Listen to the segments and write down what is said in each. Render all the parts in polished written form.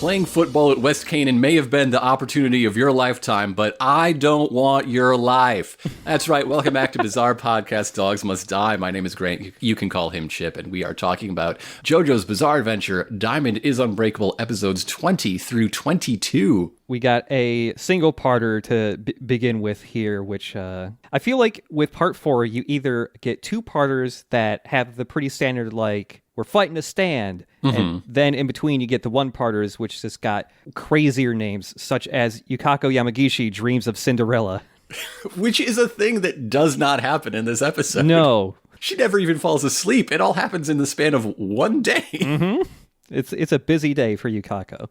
Playing football at West Canaan may have been the opportunity of your lifetime, but I don't want your life. That's right. Welcome back to Bizarre Podcast Dogs Must Die. My name is Grant. You can call him Chip, and we are talking about JoJo's Bizarre Adventure, Diamond is Unbreakable, episodes 20 through 22. We got a single-parter to begin with here, which I feel like with part 4, you either get two-parters that have the pretty standard, like, we're fighting to stand, and then in between you get the one-parters, which just got crazier names, such as Yukako Yamagishi Dreams of Cinderella. Which is a thing that does not happen in this episode. No. She never even falls asleep. It all happens in the span of one day. Mm-hmm. It's a busy day for Yukako.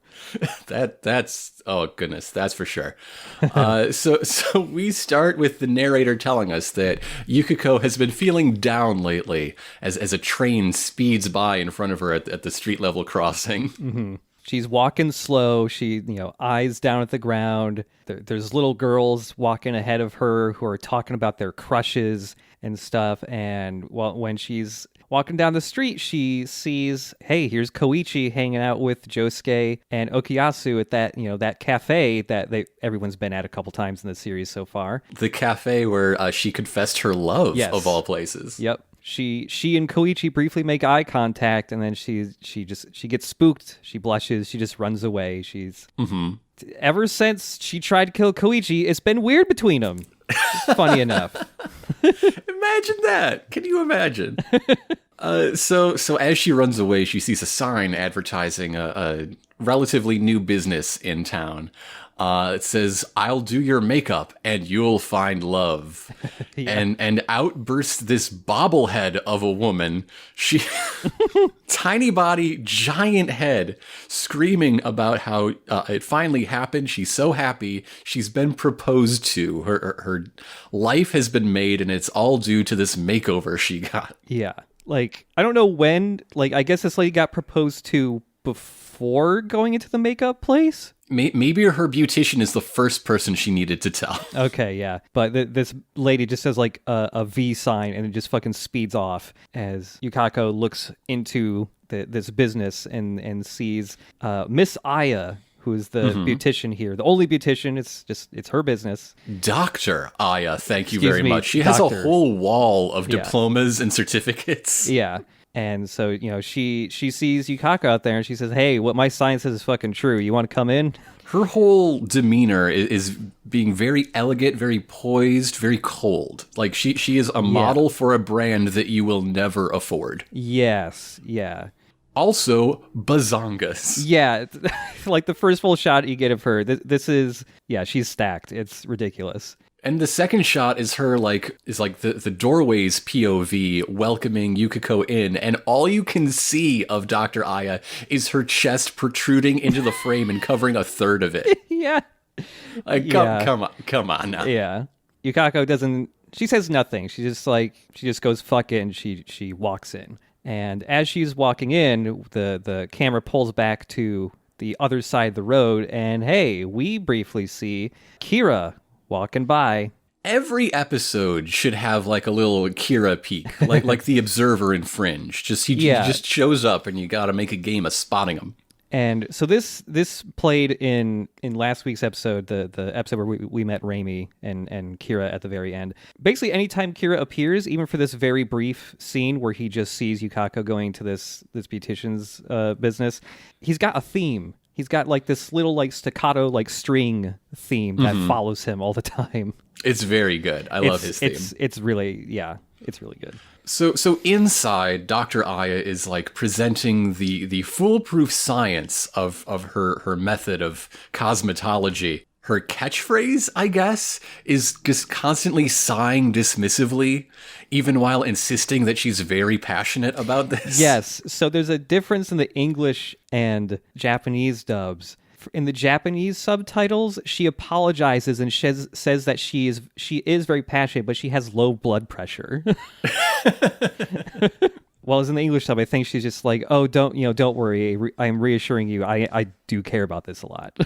That's oh goodness, that's for sure. So we start with the narrator telling us that Yukiko has been feeling down lately as a train speeds by in front of her at the street level crossing. Mm-hmm. She's walking slow. She, eyes down at the ground. There's little girls walking ahead of her who are talking about their crushes and stuff. And when she's walking down the street, she sees, hey, here's Koichi hanging out with Josuke and Okuyasu at that cafe that everyone's been at a couple times in the series so far. The cafe where she confessed her love, yes, of all places. Yep. She and Koichi briefly make eye contact, and then she gets spooked. She blushes. She just runs away. She's ever since she tried to kill Koichi, it's been weird between them. Funny enough. Imagine that. Can you imagine? So as she runs away, she sees a sign advertising a relatively new business in town. It says, "I'll do your makeup and you'll find love." Yeah. And out bursts this bobblehead of a woman. She tiny body, giant head, screaming about how it finally happened. She's so happy. She's been proposed to. Her life has been made, and it's all due to this makeover she got. Yeah. Like, I don't know when, I guess this lady got proposed to before going into the makeup place? Maybe her beautician is the first person she needed to tell. Okay, yeah. But this lady just says a V sign and it just fucking speeds off as Yukako looks into this business and sees Miss Aya, who is the beautician here. The only beautician, it's her business. Dr. Aya, thank you very much. She has a whole wall of diplomas and certificates. Yeah. And so, she sees Yukako out there and she says, hey, what my sign says is fucking true. You want to come in? Her whole demeanor is being very elegant, very poised, very cold. Like she is a model for a brand that you will never afford. Yes, yeah. Also, bazongas. Yeah, like the first full shot you get of her, this is, she's stacked. It's ridiculous. And the second shot is her the doorway's POV welcoming Yukiko in, and all you can see of Dr. Aya is her chest protruding into the frame and covering a third of it. Yeah. Come on now. Yeah. Yukako she says nothing. She just goes fuck it and she walks in. And as she's walking in, the camera pulls back to the other side of the road, and hey, we briefly see Kira walking by. Every episode should have a little Kira peek, like the Observer in Fringe. He just shows up, and you got to make a game of spotting him. And so this played in last week's episode, the episode where we met Raimi and Kira at the very end. Basically, anytime Kira appears, even for this very brief scene where he just sees Yukako going to this beautician's business, he's got a theme. He's got this little staccato string theme that follows him all the time. It's very good. I love his theme. It's really good. So inside, Dr. Aya is presenting the foolproof science of her method of cosmetology. Her catchphrase, I guess, is just constantly sighing dismissively, even while insisting that she's very passionate about this. Yes. So there's a difference in the English and Japanese dubs. in the Japanese subtitles, she apologizes and says that she is very passionate, but she has low blood pressure. Well, as in the English sub, I think she's just like, "Oh, don't worry. I'm reassuring you. I do care about this a lot."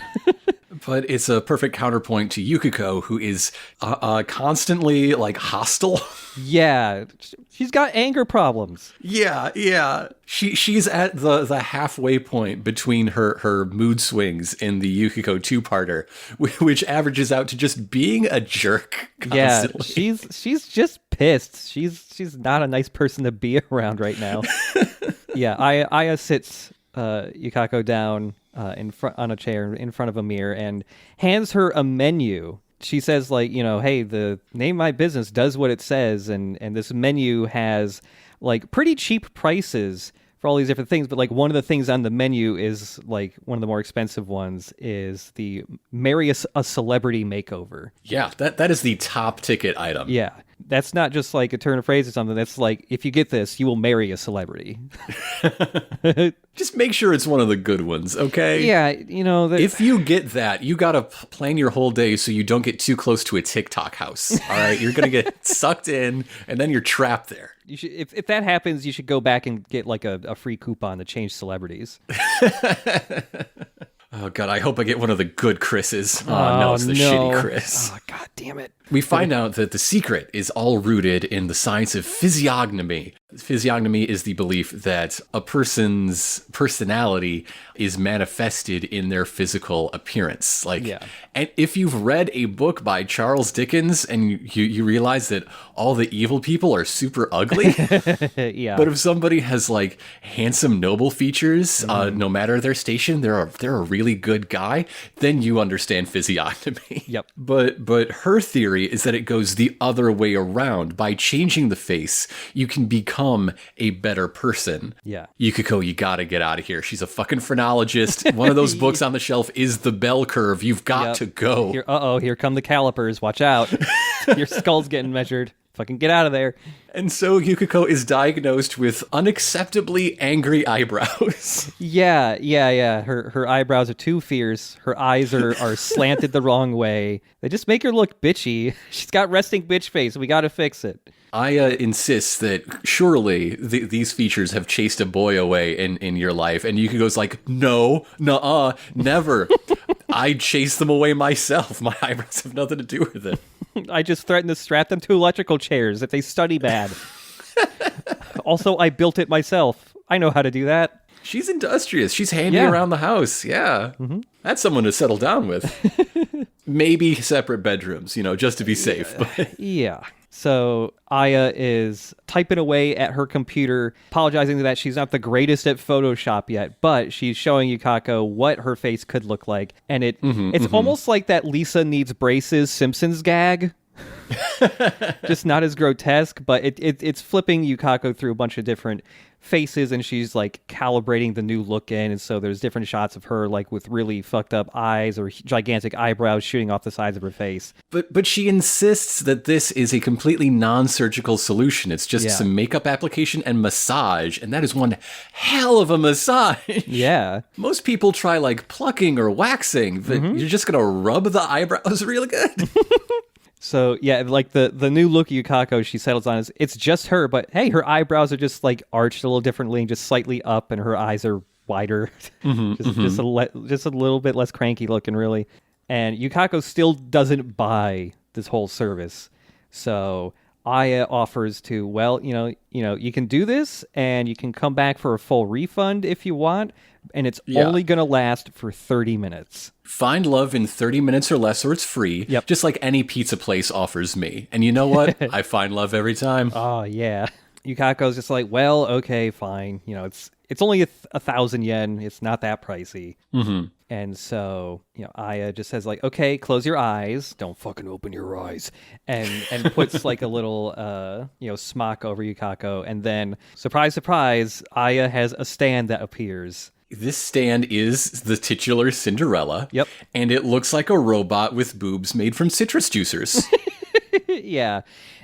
But it's a perfect counterpoint to Yukiko, who is constantly like hostile. Yeah, she's got anger problems. Yeah. She's at the halfway point between her mood swings in the Yukiko two-parter, which averages out to just being a jerk constantly. Yeah, she's just pissed. She's not a nice person to be around right now. Yeah, Aya sits Yukako down on a chair in front of a mirror and hands her a menu. She says, like, hey, the name of my business does what it says, and this menu has like pretty cheap prices for all these different things, but like one of the things on the menu is like one of the more expensive ones is the marry a celebrity makeover. Yeah, that is the top ticket item. Yeah. That's not just like a turn of phrase or something. That's like, if you get this, you will marry a celebrity. Just make sure it's one of the good ones, okay? Yeah, if you get that, you gotta plan your whole day so you don't get too close to a TikTok house. All right, you're gonna get sucked in, and then you're trapped there. You should, if that happens, you should go back and get like a free coupon to change celebrities. Oh, God, I hope I get one of the good Chris's. Oh, no, it's the shitty Chris. Oh, God damn it. We find out that the secret is all rooted in the science of physiognomy. Physiognomy is the belief that a person's personality is manifested in their physical appearance. And if you've read a book by Charles Dickens and you realize that all the evil people are super ugly, yeah. But if somebody has like handsome, noble features, no matter their station, they're a really good guy, then you understand physiognomy. Yep. But her theory is that it goes the other way around. By changing the face, you can become a better person. Yeah. Yukiko, you gotta get out of here. She's a fucking phrenologist. One of those books on the shelf is The Bell Curve. You've got to go. Here come the calipers. Watch out. Your skull's getting measured. Fucking get out of there. And so Yukiko is diagnosed with unacceptably angry eyebrows. Yeah. Her eyebrows are too fierce. Her eyes are slanted the wrong way. They just make her look bitchy. She's got resting bitch face. We got to fix it. Aya insists that surely these features have chased a boy away in your life. And Yukiko's like, no, nuh-uh, never. I chase them away myself. My eyebrows have nothing to do with it. I just threatened to strap them to electrical chairs if they study bad. Also, I built it myself. I know how to do that. She's industrious. She's handy around the house. Yeah. Mm-hmm. That's someone to settle down with. Maybe separate bedrooms, just to be safe. Yeah. So Aya is typing away at her computer, apologizing that she's not the greatest at Photoshop yet, but she's showing Yukiko what her face could look like. And it's almost like that Lisa needs braces Simpsons gag. Just not as grotesque, but it's flipping Yukiko through a bunch of different faces, and she's like calibrating the new look in, and so there's different shots of her like with really fucked up eyes or gigantic eyebrows shooting off the sides of her face. But she insists that this is a completely non-surgical solution. It's just some makeup application and massage, and that is one hell of a massage. Yeah. Most people try like plucking or waxing, but you're just gonna rub the eyebrows really good. So, yeah, like the new look of Yukiko she settles on is it's just her, but hey, her eyebrows are just like arched a little differently and just slightly up, and her eyes are wider. Just a little bit less cranky looking, really. And Yukiko still doesn't buy this whole service. So Aya offers to, well, you can do this and you can come back for a full refund if you want, and it's only going to last for 30 minutes. Find love in 30 minutes or less, or it's free. Yep. Just like any pizza place offers me. And you know what? I find love every time. Oh, yeah. Yukiko's just like, well, okay, fine. It's only 1,000 yen. It's not that pricey. Mm-hmm. And so, Aya just says like, okay, close your eyes. Don't fucking open your eyes. And puts like a little, smock over Yukiko. And then, surprise, surprise, Aya has a stand that appears. This stand is the titular Cinderella. Yep. And it looks like a robot with boobs made from citrus juicers. Yeah.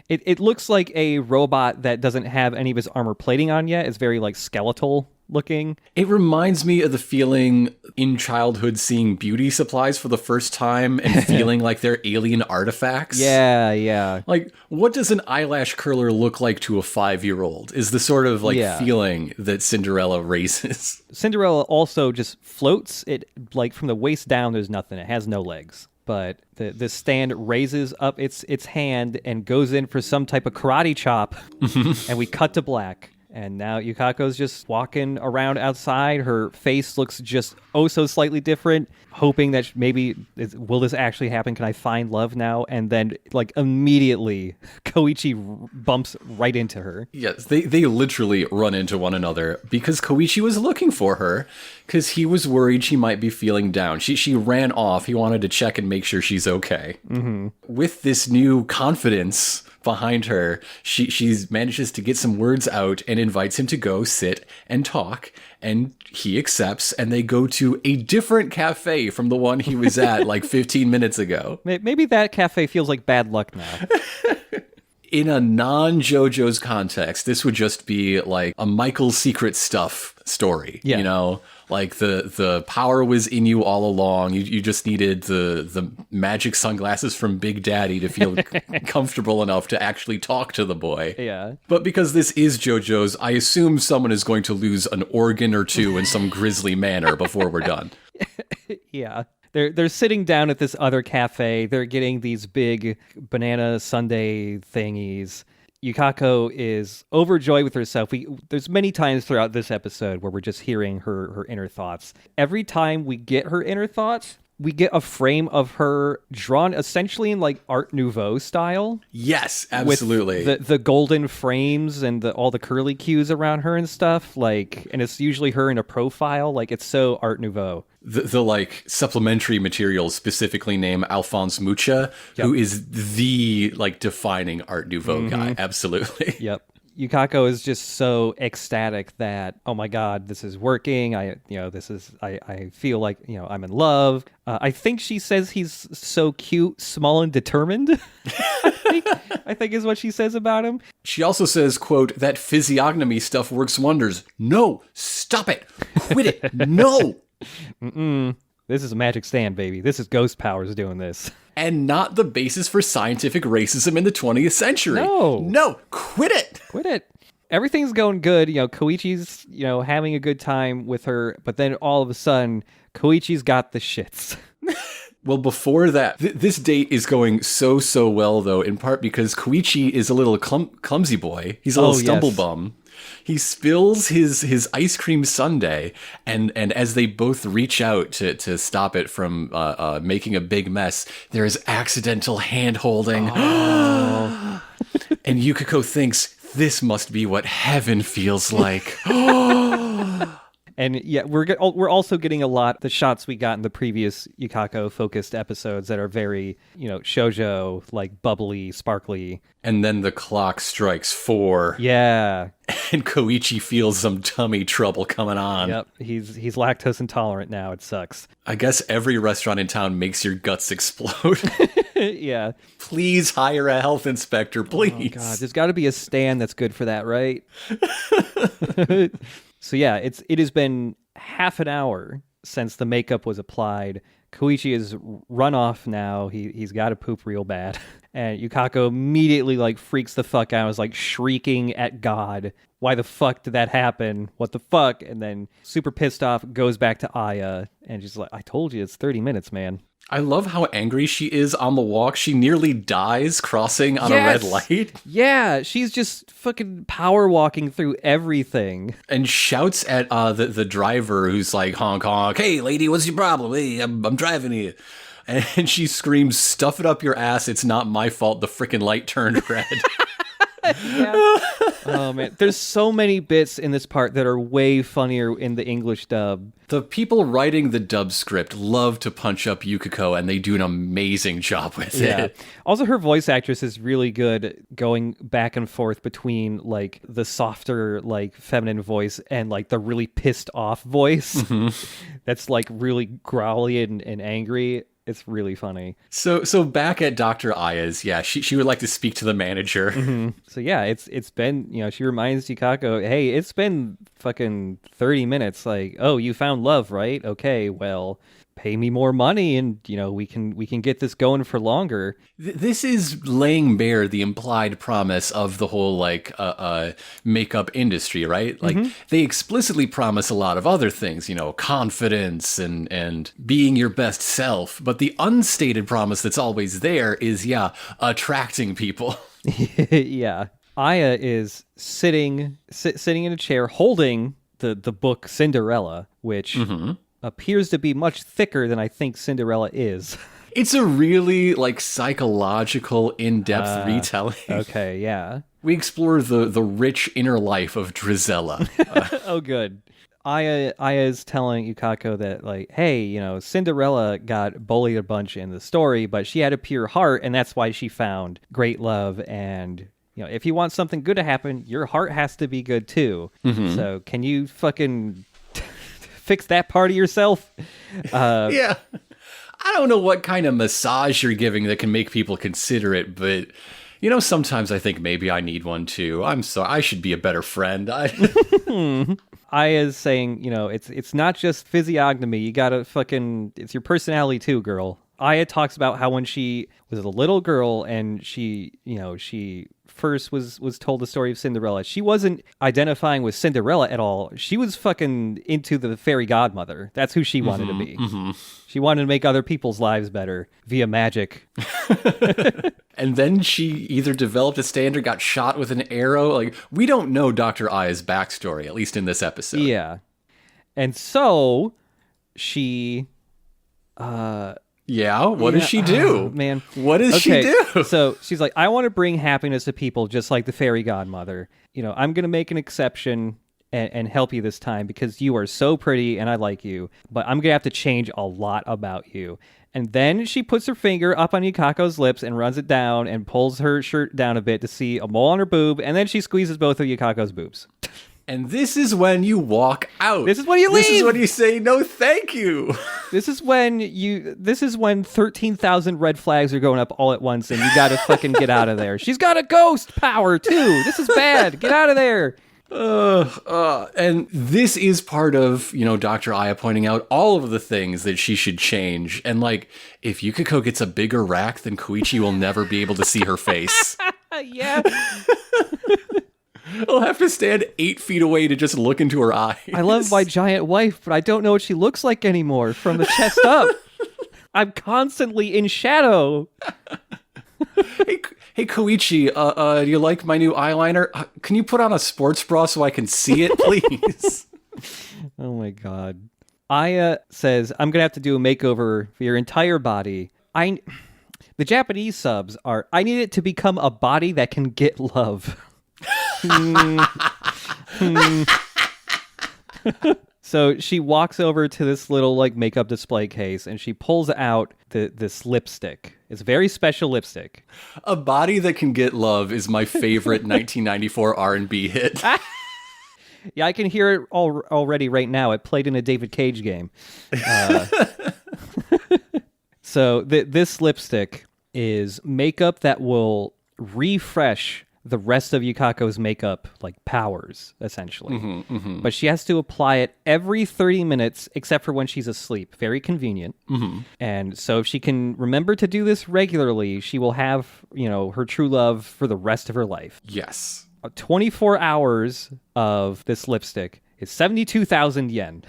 It looks like a robot that doesn't have any of his armor plating on yet. It's very like skeletal looking. It reminds me of the feeling in childhood seeing beauty supplies for the first time and feeling like they're alien artifacts. Yeah. Like, what does an eyelash curler look like to a 5-year-old is the sort of like feeling that Cinderella raises. Cinderella also just floats. It like from the waist down, there's nothing. It has no legs. But the stand raises up its hand and goes in for some type of karate chop, and we cut to black. And now Yukako's just walking around outside. Her face looks just so slightly different, hoping that maybe, will this actually happen? Can I find love now? And then, like, immediately, Koichi bumps right into her. Yes, they literally run into one another because Koichi was looking for her because he was worried she might be feeling down. She ran off. He wanted to check and make sure she's okay. Mm-hmm. With this new confidence behind her, she manages to get some words out and invites him to go sit and talk, and he accepts, and they go to a different cafe from the one he was at like 15 minutes ago. Maybe that cafe feels like bad luck now. In a non-JoJo's context, this would just be like a Michael's Secret Stuff story. Yeah. You know, like the power was in you all along. You just needed the magic sunglasses from Big Daddy to feel comfortable enough to actually talk to the boy. Yeah. But because this is JoJo's, I assume someone is going to lose an organ or two in some grisly manner before we're done. Yeah. They're sitting down at this other cafe. They're getting these big banana sundae thingies. Yukako is overjoyed with herself. There's many times throughout this episode where we're just hearing her inner thoughts. Every time we get her inner thoughts, we get a frame of her drawn essentially in like Art Nouveau style. Yes, absolutely. With the golden frames and all the curly cues around her and stuff. Like, and it's usually her in a profile. Like, it's so Art Nouveau. The like supplementary materials specifically name Alphonse Mucha, who is the like defining Art Nouveau guy. Absolutely. Yep. Yukako is just so ecstatic that, oh my God, this is working. I feel like, I'm in love. I think she says he's so cute, small, and determined. I think is what she says about him. She also says, quote, that physiognomy stuff works wonders. No, stop it. Quit it. No. This is a magic stand, baby. This is ghost powers doing this. And not the basis for scientific racism in the 20th century. No, quit it. Quit it. Everything's going good. Koichi's, having a good time with her. But then all of a sudden, Koichi's got the shits. Well, before that, this date is going so well, though, in part because Koichi is a little clumsy boy. He's a little stumble bum. He spills his ice cream sundae, and as they both reach out to stop it from making a big mess, there is accidental hand-holding. Oh. And Yukiko thinks, this must be what heaven feels like. And yeah, we're also getting a lot the shots we got in the previous Yukako focused episodes that are very, shoujo, like bubbly, sparkly. And then the clock strikes 4. Yeah. And Koichi feels some tummy trouble coming on. Yep, he's lactose intolerant now. It sucks. I guess every restaurant in town makes your guts explode. Yeah. Please hire a health inspector, please. Oh God, there's got to be a stand that's good for that, right? So yeah, it has been half an hour since the makeup was applied. Koichi has run off now. He's got to poop real bad. And Yukako immediately freaks the fuck out. Is shrieking at God. Why the fuck did that happen? What the fuck? And then super pissed off goes back to Aya and she's like, I told you it's 30 minutes, man. I love how angry she is on the walk. She nearly dies crossing on a red light. Yeah, she's just fucking power walking through everything. And shouts at the driver who's like, honk, honk. Hey, lady, what's your problem? Hey, I'm driving here. And she screams, stuff it up your ass. It's not my fault the freaking light turned red. Yeah. Oh man, there's so many bits in this part that are way funnier in the English dub. The people writing the dub script love to punch up Yukiko, and they do an amazing job with it. Also, her voice actress is really good, going back and forth between the softer, feminine voice and the really pissed off voice. Mm-hmm. That's really growly and angry. It's really funny. So back at Dr. Aya's, yeah, she would like to speak to the manager. So yeah, it's been, she reminds Yukako, hey, it's been fucking 30 minutes. Like, oh, you found love, right? Okay, well, pay me more money and, we can get this going for longer. This is laying bare the implied promise of the whole, like, makeup industry, right? Like, they explicitly promise a lot of other things, confidence and being your best self. But the unstated promise that's always there is, attracting people. Yeah. Aya is sitting in a chair holding the book Cinderella, which appears to be much thicker than I think Cinderella is. It's a really, like, psychological, in-depth retelling. Okay, yeah. We explore the rich inner life of Drizella. Oh, good. Aya is telling Yukako that, like, hey, Cinderella got bullied a bunch in the story, but she had a pure heart, and that's why she found great love. And, if you want something good to happen, your heart has to be good, too. So can you fucking fix that part of yourself? Yeah. I don't know what kind of massage you're giving that can make people consider it, but, sometimes I think maybe I need one too. I'm sorry. I should be a better friend. Aya's saying, it's not just physiognomy. You gotta it's your personality too, girl. Aya talks about how when she was a little girl and she first was told the story of Cinderella, she wasn't identifying with Cinderella at all. She was fucking into the fairy godmother. That's who she wanted to be. She wanted to make other people's lives better via magic. And then she either developed a standard, got shot with an arrow. Like, we don't know Dr. Aya's backstory, at least in this episode. Yeah. And so she yeah, what does she do? Man. What does she do? So she's like, I want to bring happiness to people just like the fairy godmother. I'm going to make an exception and help you this time because you are so pretty and I like you. But I'm going to have to change a lot about you. And then she puts her finger up on Yukako's lips and runs it down and pulls her shirt down a bit to see a mole on her boob. And then she squeezes both of Yukako's boobs. And this is when you walk out. This is when you leave. This is when you say, no, thank you. This is when 13,000 red flags are going up all at once and you got to fucking get out of there. She's got a ghost power too. This is bad. Get out of there. And this is part of, Dr. Aya pointing out all of the things that she should change. And, like, if Yukiko gets a bigger rack, then Koichi will never be able to see her face. Yeah. He'll have to stand 8 feet away to just look into her eyes. I love my giant wife, but I don't know what she looks like anymore from the chest up. I'm constantly in shadow. Hey, Koichi, do you like my new eyeliner? Can you put on a sports bra so I can see it, please? Oh my god. Aya says, I'm going to have to do a makeover for your entire body. The Japanese subs are, I need it to become a body that can get love. So she walks over to this little like makeup display case and she pulls out this lipstick. It's a very special lipstick. A body that can get love is my favorite 1994 R&B hit. Yeah, I can hear it already right now. It played in a David Cage game. So this lipstick is makeup that will refresh the rest of Yukako's makeup, like, powers, essentially. But she has to apply it every 30 minutes, except for when she's asleep. Very convenient. And so if she can remember to do this regularly, she will have, her true love for the rest of her life. Yes. 24 hours of this lipstick is 72,000 yen.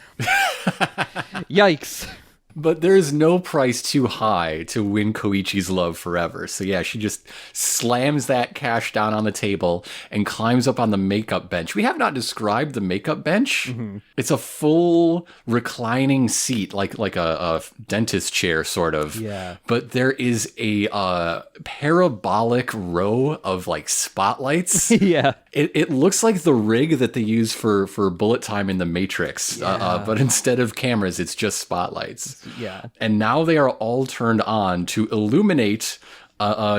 Yikes. But there's no price too high to win Koichi's love forever. So yeah, she just slams that cash down on the table and climbs up on the makeup bench. We have not described the makeup bench. It's a full reclining seat, like a dentist chair, sort of. Yeah. But there is a parabolic row of, like, spotlights. Yeah. It looks like the rig that they use for bullet time in The Matrix. But instead of cameras, it's just spotlights. Yeah. And now they are all turned on to illuminate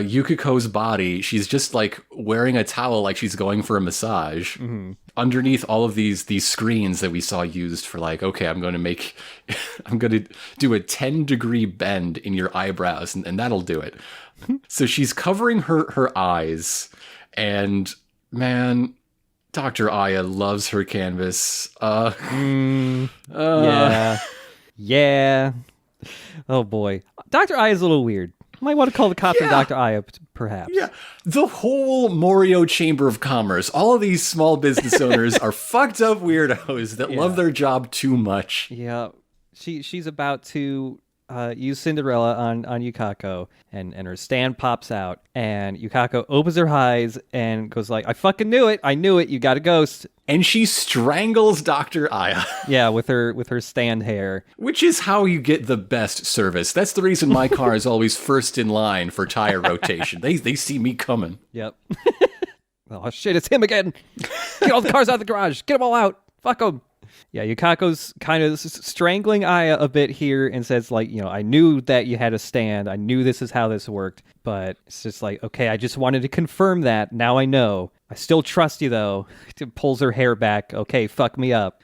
Yukiko's body, she's just like wearing a towel like she's going for a massage. Mm-hmm. Underneath all of these screens that we saw used for like, okay, I'm going to do a 10-degree bend in your eyebrows and that'll do it. So she's covering her eyes, and man, Dr. Aya loves her canvas. Yeah. Oh boy. Dr. Aya is a little weird. Might want to call the cops on Dr. Aya, perhaps. Yeah. The whole Morio Chamber of Commerce, all of these small business owners are fucked up weirdos that love their job too much. Yeah. She's about to use Cinderella on Yukako, and her stand pops out, and Yukako opens her eyes and goes like, I fucking knew it. I knew it. You got a ghost. And she strangles Dr. Aya. Yeah, with her stand hair. Which is how you get the best service. That's the reason my car is always first in line for tire rotation. They see me coming. Yep. Oh shit, it's him again. Get all the cars out of the garage. Get them all out. Fuck them. Yeah, Yukako's kind of strangling Aya a bit here and says, like, I knew that you had a stand. I knew this is how this worked. But it's just like, okay, I just wanted to confirm that. Now I know. I still trust you, though. Pulls her hair back. Okay, fuck me up.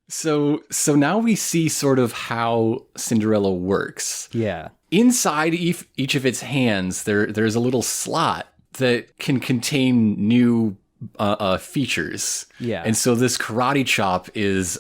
So now we see sort of how Cinderella works. Yeah. Inside each of its hands, there's a little slot that can contain new features. Yeah. And so this karate chop is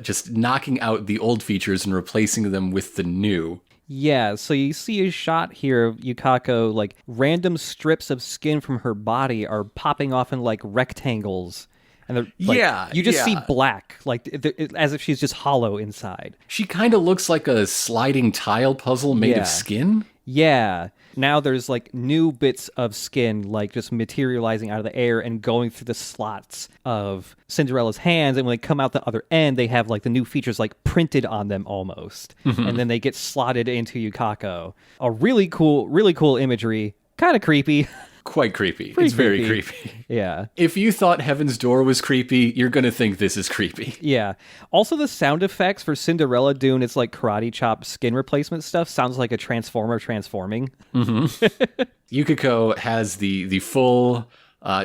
just knocking out the old features and replacing them with the new. Yeah, so you see a shot here of Yukako, like random strips of skin from her body are popping off in like rectangles. And they're, like, you just see black, like as if she's just hollow inside. She kind of looks like a sliding tile puzzle made of skin. Yeah. Now there's like new bits of skin like just materializing out of the air and going through the slots of Cinderella's hands, and when they come out the other end, they have like the new features like printed on them almost. Mm-hmm. And then they get slotted into Yukako. A really cool imagery. Kind of creepy. Quite creepy. It's very creepy. Yeah. If you thought Heaven's Door was creepy, you're going to think this is creepy. Yeah. Also, the sound effects for Cinderella doing its like karate chop skin replacement stuff sounds like a transformer transforming. Mm-hmm. Yukiko has the full...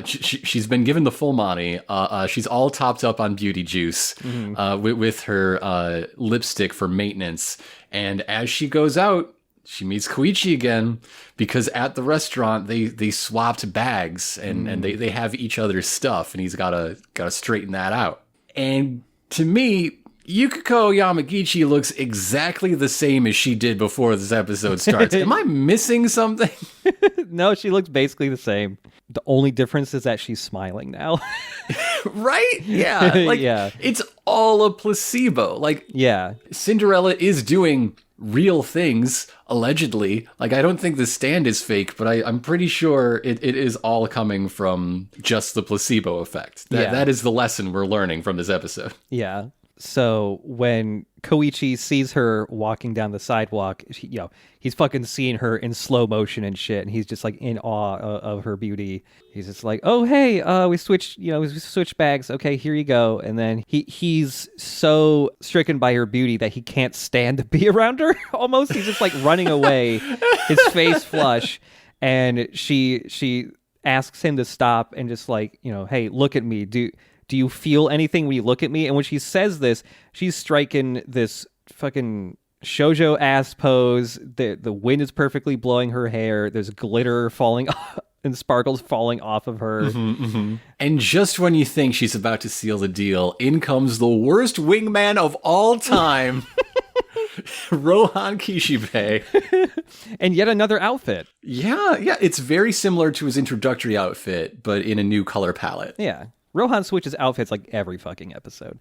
she's been given the full Monty. She's all topped up on beauty juice with her lipstick for maintenance. And as she goes out, she meets Koichi again, because at the restaurant they swapped bags and they have each other's stuff, and he's gotta straighten that out. And to me, Yukiko Yamagichi looks exactly the same as she did before this episode starts. Am I missing something? No, she looks basically the same. The only difference is that she's smiling now. Right? Yeah. Like, it's all a placebo. Like, Cinderella is doing real things, allegedly. Like, I don't think the stand is fake, but I'm pretty sure it is all coming from just the placebo effect. That is the lesson we're learning from this episode. Yeah. So when Koichi sees her walking down the sidewalk, he's fucking seeing her in slow motion and shit, and he's just like in awe of her beauty. He's just like, "Oh, hey, we switched bags. Okay, here you go." And then he's so stricken by her beauty that he can't stand to be around her. Almost, he's just like running away, his face flush, and she asks him to stop and just like, "Hey, look at me. Do you feel anything when you look at me?" And when she says this, she's striking this fucking shoujo ass pose. The wind is perfectly blowing her hair. There's glitter falling and sparkles falling off of her. Mm-hmm, mm-hmm. And just when you think she's about to seal the deal, in comes the worst wingman of all time, Rohan Kishibe. And yet another outfit. Yeah. It's very similar to his introductory outfit, but in a new color palette. Yeah. Rohan switches outfits like every fucking episode.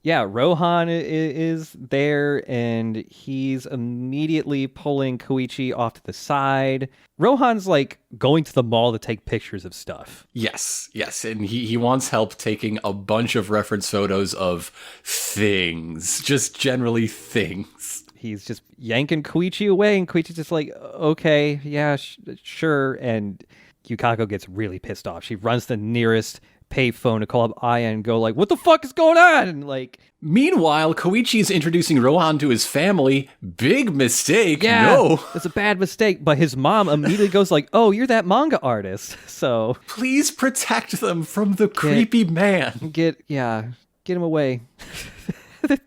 Yeah, Rohan is there, and he's immediately pulling Koichi off to the side. Rohan's like going to the mall to take pictures of stuff. Yes. And he wants help taking a bunch of reference photos of things, just generally things. He's just yanking Koichi away, and Koichi's just like, okay, yeah, sure. And Yukako gets really pissed off. She runs to the nearest payphone to call up Aya and go like, what the fuck is going on? And like, meanwhile, Koichi is introducing Rohan to his family. Big mistake. yeah, No. it's a bad mistake. But his mom immediately goes like, oh, you're that manga artist. So Please protect them from the creepy man. get him away.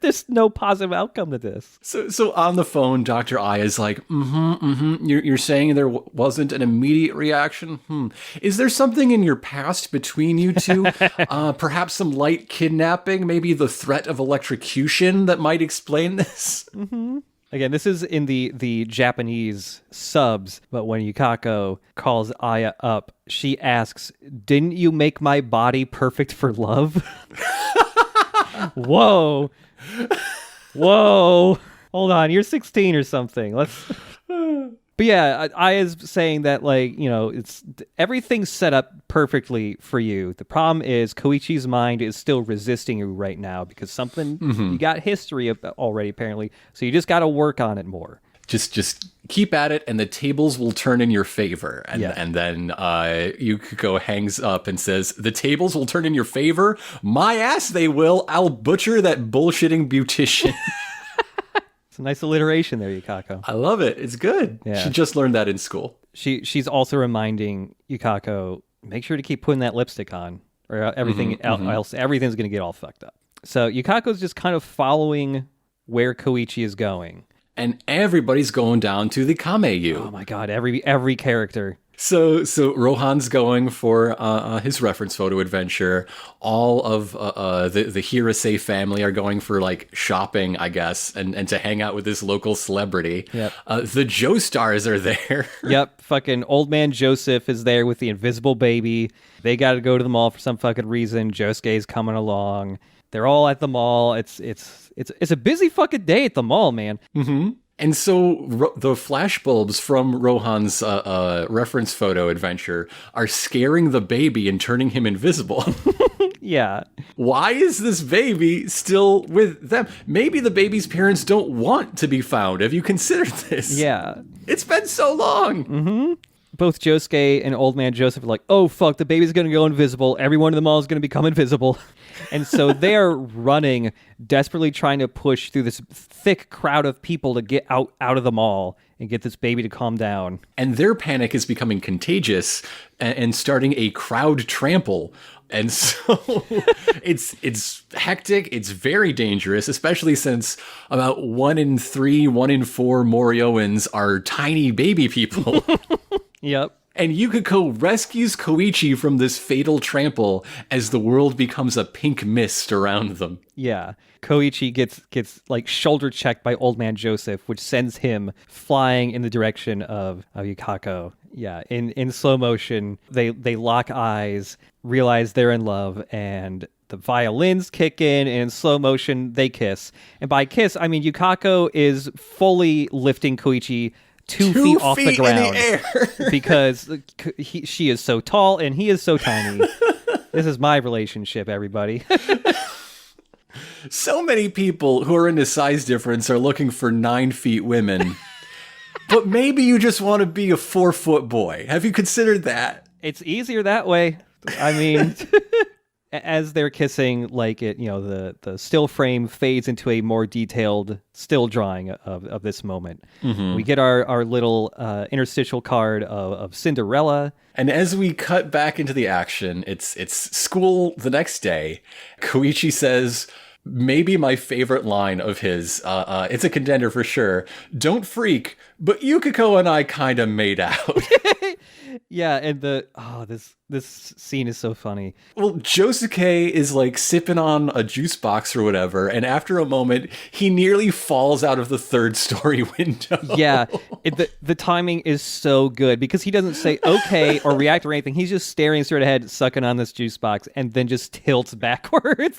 There's no positive outcome to this. So on the phone, Dr. Aya's like, You're saying there wasn't an immediate reaction? Is there something in your past between you two? Perhaps some light kidnapping? Maybe the threat of electrocution that might explain this? Again, this is in the Japanese subs, but when Yukako calls Aya up, she asks, didn't you make my body perfect for love? Whoa. Hold on, you're 16 or something. But yeah, Aya's saying that, like, you know, it's everything's set up perfectly for you. The problem is Koichi's mind is still resisting you right now because something you got history of already apparently. So you just got to work on it more. Just keep at it, and the tables will turn in your favor. And then Yukiko hangs up and says, "The tables will turn in your favor? My ass, they will. I'll butcher that bullshitting beautician." It's a nice alliteration there, Yukako. I love it. It's good. Yeah. She just learned that in school. She's also reminding Yukako, make sure to keep putting that lipstick on, or everything else, everything's going to get all fucked up. So Yukako's just kind of following where Koichi is going. And everybody's going down to the Kameiyu. Oh my god, every character. So Rohan's going for his reference photo adventure. All of the Hirase family are going for like shopping, I guess, and to hang out with this local celebrity. Yep. The Joestars are there. Yep, fucking old man Joseph is there with the invisible baby. They got to go to the mall for some fucking reason. Josuke's coming along. They're all at the mall. It's a busy fucking day at the mall, man. Mm-hmm. And so the flashbulbs from Rohan's reference photo adventure are scaring the baby and turning him invisible. Yeah. Why is this baby still with them? Maybe the baby's parents don't want to be found. Have you considered this? Yeah. It's been so long. Mm-hmm. Both Josuke and old man Joseph are like, oh, fuck, the baby's going to go invisible. Everyone in the mall is going to become invisible. And so they're running, desperately trying to push through this thick crowd of people to get out of the mall and get this baby to calm down. And their panic is becoming contagious and starting a crowd trample. And so it's hectic. It's very dangerous, especially since about 1 in 3, 1 in 4 Morioans are tiny baby people. Yep. And Yukiko rescues Koichi from this fatal trample as the world becomes a pink mist around them. Yeah. Koichi gets like shoulder checked by old man Joseph, which sends him flying in the direction of Yukiko. Yeah. In slow motion, they lock eyes, realize they're in love, and the violins kick in slow motion, they kiss. And by kiss, I mean Yukiko is fully lifting Koichi 2 feet off the ground in the air. because she is so tall and he is so tiny. This is my relationship, everybody. So many people who are into size difference are looking for 9 feet women. But maybe you just want to be a 4-foot boy. Have you considered that? It's easier that way. I mean, as they're kissing, like it, you know, the still frame fades into a more detailed still drawing of this moment. Mm-hmm. We get our little interstitial card of Cinderella. And as we cut back into the action, it's school the next day. Koichi says, maybe my favorite line of his, it's a contender for sure. Don't freak, but Yukiko and I kind of made out. Yeah, and this scene is so funny. Well, Josuke is like sipping on a juice box or whatever, and after a moment, he nearly falls out of the 3rd story window. Yeah, the timing is so good because he doesn't say okay or react or anything. He's just staring straight ahead, sucking on this juice box, and then just tilts backwards.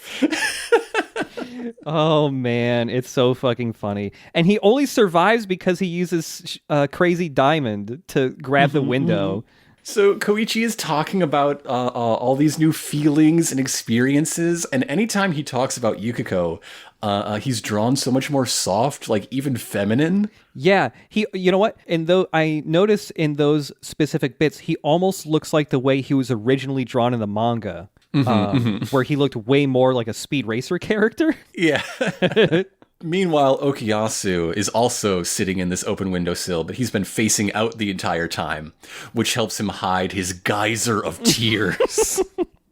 Oh man, it's so fucking funny. And he only survives because he uses Crazy Diamond to grab the window. So Koichi is talking about all these new feelings and experiences, and anytime he talks about Yukiko, he's drawn so much more soft, like even feminine. Yeah, you know what? And though I notice in those specific bits, he almost looks like the way he was originally drawn in the manga. where he looked way more like a Speed Racer character. Yeah. Meanwhile, Okuyasu is also sitting in this open windowsill, but he's been facing out the entire time, which helps him hide his geyser of tears.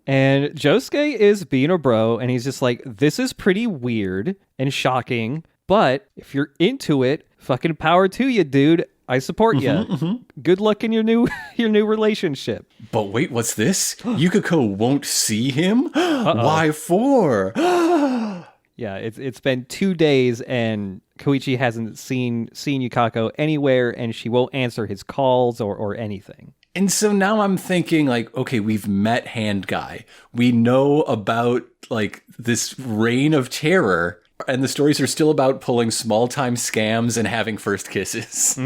And Josuke is being a bro, and he's just like, this is pretty weird and shocking, but if you're into it, fucking power to you, dude. I support you. Good luck in your new relationship. But wait, what's this? Yukiko won't see him? Why for? Yeah, it's been 2 days and Koichi hasn't seen Yukako anywhere, and she won't answer his calls or anything. And so now I'm thinking, like, okay, we've met Hand Guy. We know about, like, this reign of terror, and the stories are still about pulling small-time scams and having first kisses.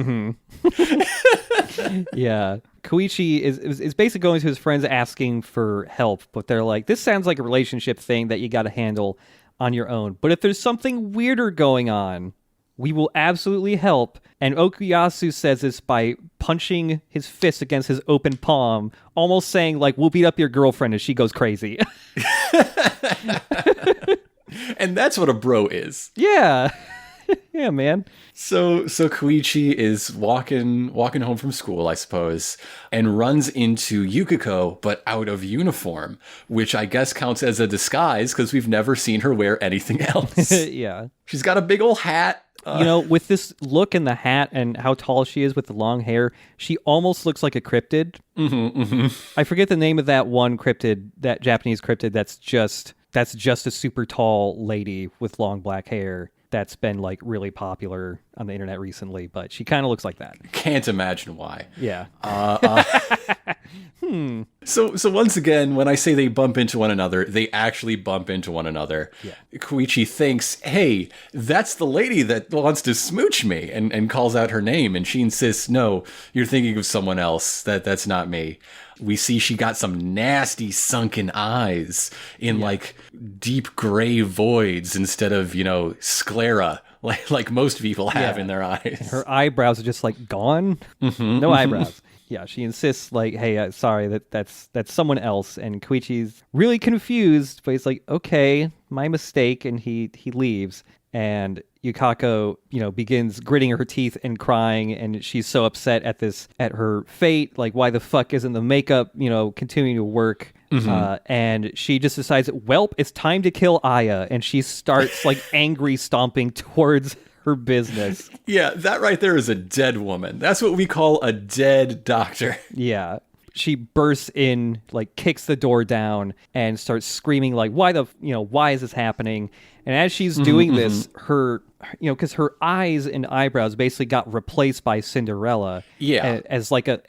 Yeah. Koichi is basically going to his friends asking for help, but they're like, this sounds like a relationship thing that you got to handle on your own. But if there's something weirder going on, we will absolutely help. And Okuyasu says this by punching his fist against his open palm, almost saying, like, we'll beat up your girlfriend if she goes crazy. And that's what a bro is. Yeah. Yeah, man. So Koichi is walking home from school, I suppose, and runs into Yukiko, but out of uniform, which I guess counts as a disguise because we've never seen her wear anything else. Yeah. She's got a big old hat. With this look and the hat and how tall she is with the long hair, she almost looks like a cryptid. I forget the name of that one cryptid, that Japanese cryptid that's just a super tall lady with long black hair. That's been like really popular on the internet recently, but she kind of looks like that. Can't imagine why. Yeah. So once again, when I say they bump into one another, they actually bump into one another. Yeah. Koichi thinks, hey, that's the lady that wants to smooch me, and calls out her name, and she insists, no, you're thinking of someone else. That's not me. We see she got some nasty sunken eyes in like deep gray voids instead of, sclera like most people have in their eyes. Her eyebrows are just like gone. No eyebrows. Yeah, she insists like, hey, sorry, that's someone else. And Koichi's really confused, but he's like, okay, my mistake. And he leaves. And Yukako, begins gritting her teeth and crying, and she's so upset at her fate. Like, why the fuck isn't the makeup, continuing to work? And she just decides, welp, it's time to kill Aya, and she starts like angry stomping towards her business. Yeah, that right there is a dead woman. That's what we call a dead doctor. Yeah. She bursts in, like, kicks the door down and starts screaming, like, why is this happening? And as she's doing this, her, because her eyes and eyebrows basically got replaced by Cinderella. Yeah. As like a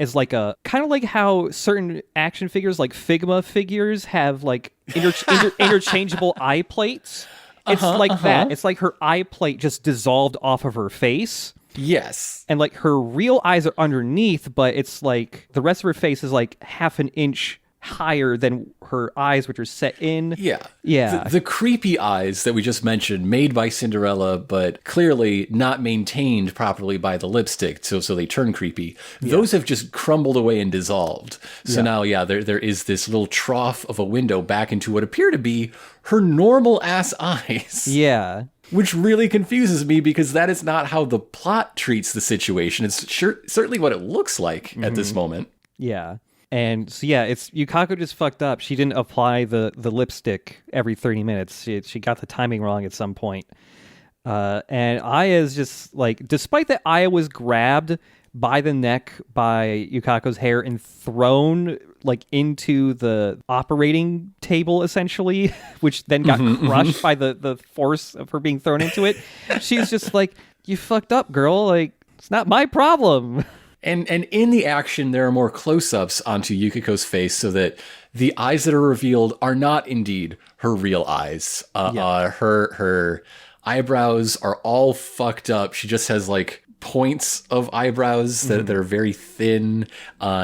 kind of like how certain action figures, like Figma figures, have like interchangeable eye plates. It's that. It's like her eye plate just dissolved off of her face. Yes. And like her real eyes are underneath, but it's like the rest of her face is like half an inch higher than her eyes, which are set in. Yeah. Yeah. The creepy eyes that we just mentioned, made by Cinderella, but clearly not maintained properly by the lipstick, so they turn creepy. Yeah. Those have just crumbled away and dissolved. So now, there is this little trough of a window back into what appear to be her normal ass eyes. Yeah. Which really confuses me because that is not how the plot treats the situation. It's certainly what it looks like at this moment. Yeah. And so, it's Yukako just fucked up. She didn't apply the lipstick every 30 minutes. She got the timing wrong at some point. And Aya is just like, despite that Aya was grabbed by the neck by Yukako's hair and thrown like into the operating table, essentially, which then got crushed by the force of her being thrown into it. She's just like, you fucked up, girl. Like, it's not my problem. And in the action, there are more close-ups onto Yukiko's face so that the eyes that are revealed are not indeed her real eyes. Her eyebrows are all fucked up. She just has like points of eyebrows that are very thin.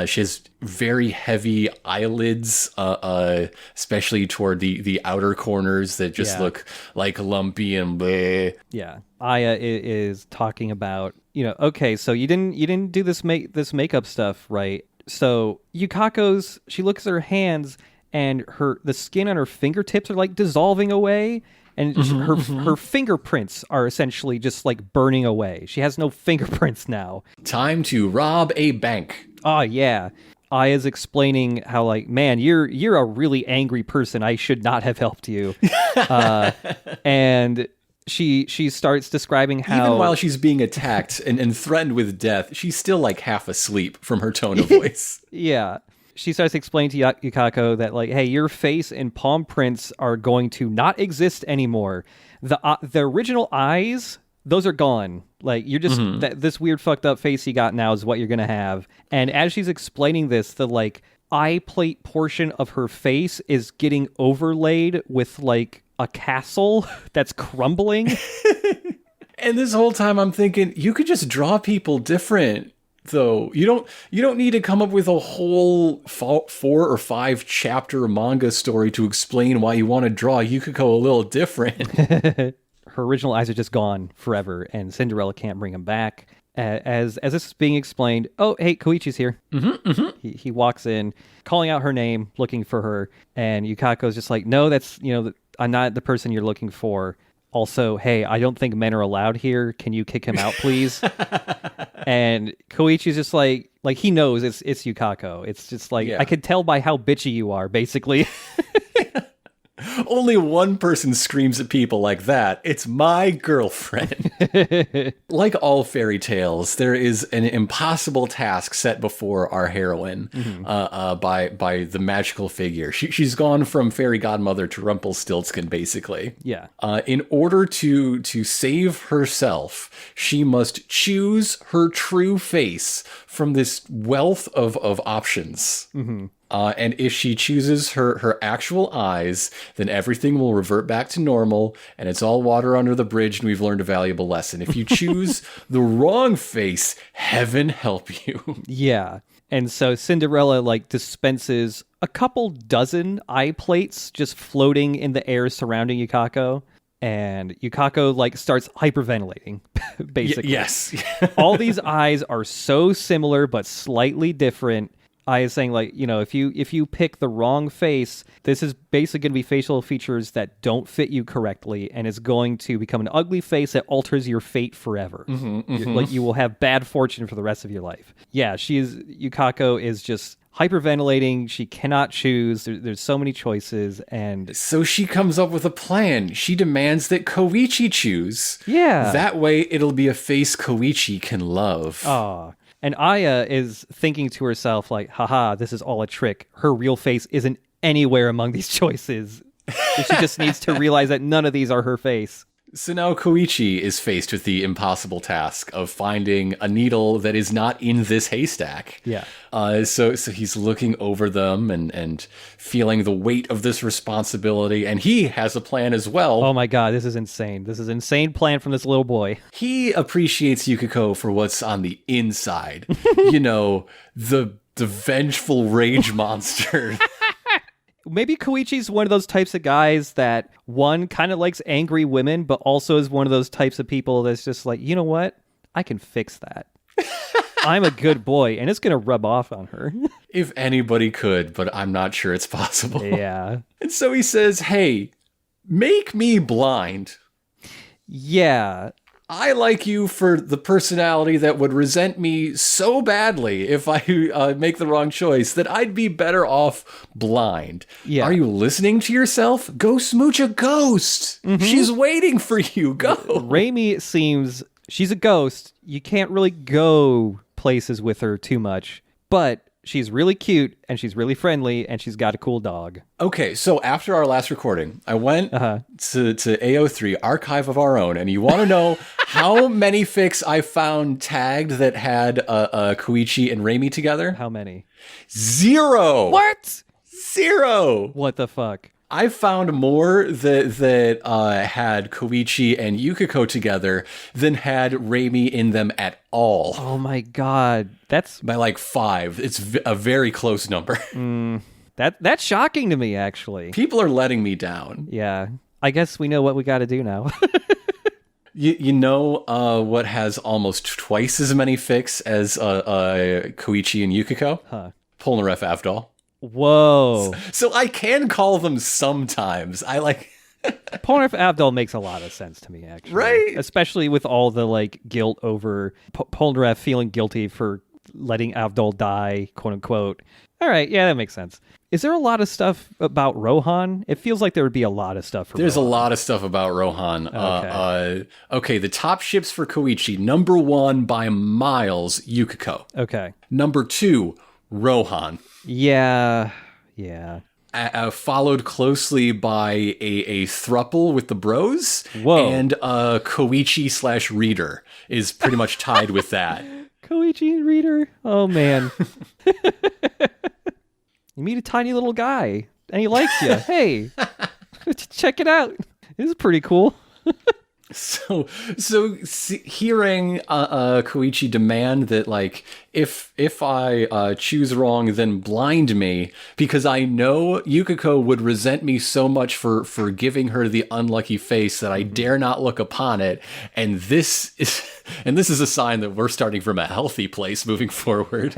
She has very heavy eyelids, especially toward the outer corners that just look like lumpy and bleh. Yeah. Aya is talking about, okay, so you didn't do this makeup stuff right. So she looks at her hands and the skin on her fingertips are like dissolving away. And her fingerprints are essentially just like burning away. She has no fingerprints now. Time to rob a bank. Oh, yeah. Aya's explaining how, like, man, you're a really angry person. I should not have helped you. And she starts describing how... Even while she's being attacked and threatened with death, she's still, like, half asleep from her tone of voice. Yeah. She starts explaining to Yukako that, like, hey, your face and palm prints are going to not exist anymore. The original eyes, those are gone. Like, you're just... this weird fucked up face you got now is what you're going to have. And as she's explaining this, the, like, eye plate portion of her face is getting overlaid with, like, a castle that's crumbling. And this whole time I'm thinking, you could just draw people different. Though you don't need to come up with a whole 4 or 5 chapter manga story to explain why you want to draw Yukiko a little different. Her original eyes are just gone forever, and Cinderella can't bring them back. As this is being explained, oh hey, Koichi's here. He walks in, calling out her name, looking for her, and Yukako's just like, no, that's I'm not the person you're looking for. Also, hey, I don't think men are allowed here. Can you kick him out, please? And Koichi's just like he knows it's Yukako. It's just like, I could tell by how bitchy you are, basically. Only one person screams at people like that. It's my girlfriend. Like all fairy tales, there is an impossible task set before our heroine by the magical figure. She's gone from fairy godmother to Rumpelstiltskin, basically. Yeah. In order to save herself, she must choose her true face from this wealth of options. And if she chooses her actual eyes, then everything will revert back to normal, and it's all water under the bridge, and we've learned a valuable lesson. If you choose the wrong face, heaven help you. Yeah. And so Cinderella, like, dispenses a couple dozen eye plates just floating in the air surrounding Yukako. And Yukako, like, starts hyperventilating, basically. Yes. All these eyes are so similar, but slightly different. I is saying, like, if you pick the wrong face, this is basically going to be facial features that don't fit you correctly, and it's going to become an ugly face that alters your fate forever. Like, you will have bad fortune for the rest of your life. Yeah, Yukako is just hyperventilating. She cannot choose. There's so many choices, and so she comes up with a plan. She demands that Koichi choose. Yeah. That way, it'll be a face Koichi can love. Aw. And Aya is thinking to herself, like, haha, this is all a trick. Her real face isn't anywhere among these choices. She just needs to realize that none of these are her face. So now Koichi is faced with the impossible task of finding a needle that is not in this haystack. Yeah. So he's looking over them and feeling the weight of this responsibility, and he has a plan as well. Oh my god, this is insane. This is an insane plan from this little boy. He appreciates Yukiko for what's on the inside. The vengeful rage monster. Maybe Koichi's one of those types of guys that, one, kind of likes angry women, but also is one of those types of people that's just like, you know what? I can fix that. I'm a good boy, and it's going to rub off on her. If anybody could, but I'm not sure it's possible. Yeah. And so he says, hey, make me blind. Yeah. I like you for the personality that would resent me so badly if I make the wrong choice that I'd be better off blind. Yeah. Are you listening to yourself? Go smooch a ghost. She's waiting for you. Go. Raimi she's a ghost. You can't really go places with her too much, but she's really cute, and she's really friendly, and she's got a cool dog. Okay, so after our last recording, I went to AO3, Archive of Our Own, and you want to know how many fics I found tagged that had Koichi and Raimi together? How many? 0! What? 0! What the fuck? I found more that had Koichi and Yukiko together than had Raimi in them at all. Oh my god. That's... By like 5. It's a very close number. That's shocking to me, actually. People are letting me down. Yeah. I guess we know what we got to do now. You know what has almost twice as many fics as Koichi and Yukiko? Huh. Polnareff Avdol. Whoa. So I can call them sometimes. I like... Polnareff Avdol makes a lot of sense to me, actually. Right? Especially with all the like guilt over Polnareff feeling guilty for letting Avdol die, quote unquote. All right, yeah, that makes sense. Is there a lot of stuff about Rohan? It feels like there would be a lot of stuff for There's Rohan. a lot of stuff about Rohan. Okay. Okay, the top ships for Koichi. Number 1 by miles, Yukiko. Okay. Number 2, Rohan. Yeah. Followed closely by a thruple with the bros. Whoa. And Koichi / Reader is pretty much tied with that. Koichi and Reader. Oh, man. You meet a tiny little guy, and he likes you. Hey, check it out. This is pretty cool. So hearing Koichi demand that, like, if I choose wrong, then blind me, because I know Yukiko would resent me so much for giving her the unlucky face that I dare not look upon it, and this is a sign that we're starting from a healthy place moving forward.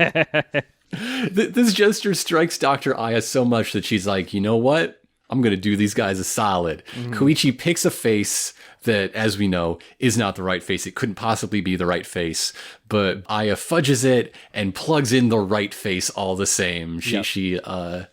This gesture strikes Dr. Aya so much that she's like, you know what? I'm going to do these guys a solid. Koichi picks a face that, as we know, is not the right face. It couldn't possibly be the right face. But Aya fudges it and plugs in the right face all the same. She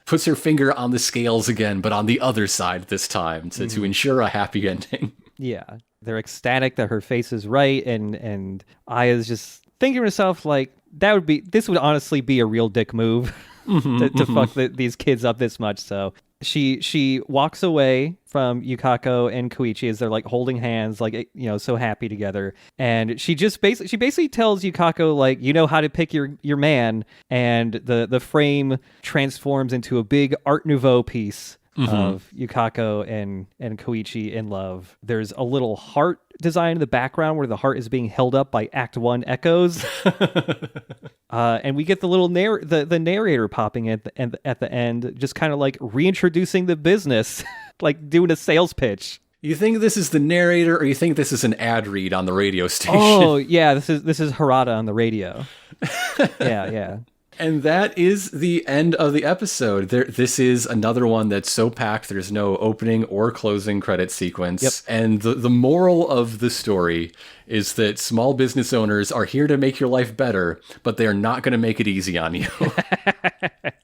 puts her finger on the scales again, but on the other side this time to ensure a happy ending. Yeah. They're ecstatic that her face is right, and Aya's just thinking to herself, like, this would honestly be a real dick move to fuck these kids up this much. So she walks away from Yukako and Koichi as they're like holding hands, like, you know, so happy together. And she basically tells Yukako, like, you know how to pick your man. And the frame transforms into a big Art Nouveau piece of Yukako and Koichi in love. There's a little heart design in the background where the heart is being held up by Act 1 echoes. And we get the little the narrator popping at the end, just kind of like reintroducing the business, like doing a sales pitch. You think this is the narrator, or you think this is an ad read on the radio station? Oh yeah, this is Harada on the radio. Yeah. And that is the end of the episode. This is another one that's so packed, there's no opening or closing credit sequence. Yep. And the moral of the story is that small business owners are here to make your life better, but they're not going to make it easy on you.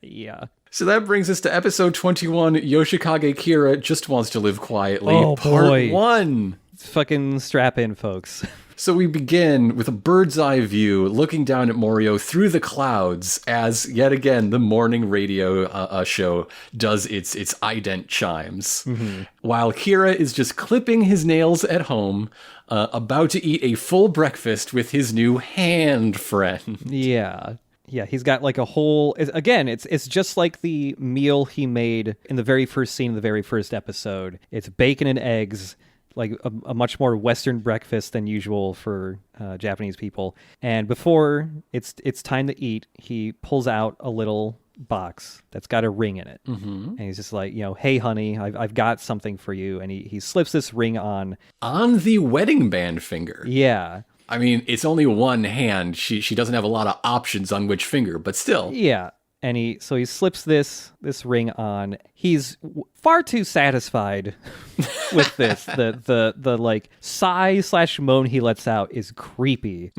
Yeah. So that brings us to episode 21, Yoshikage Kira Just Wants to Live Quietly, Oh, part boy. 1. Fucking strap in, folks. So we begin with a bird's eye view looking down at Morio through the clouds as, yet again, the morning radio show does its ident chimes. While Kira is just clipping his nails at home, about to eat a full breakfast with his new hand friend. Yeah, he's got like a whole... Again, it's just like the meal he made in the very first scene of the very first episode. It's bacon and eggs, like a much more Western breakfast than usual for Japanese people. And before it's time to eat, he pulls out a little box that's got a ring in it. And he's just like, you know, hey, honey, I've got something for you. And he slips this ring on the wedding band finger. Yeah. I mean, it's only one hand. She doesn't have a lot of options on which finger, but still. Yeah. And he slips this ring on. He's far too satisfied with this. The like sigh / moan he lets out is creepy.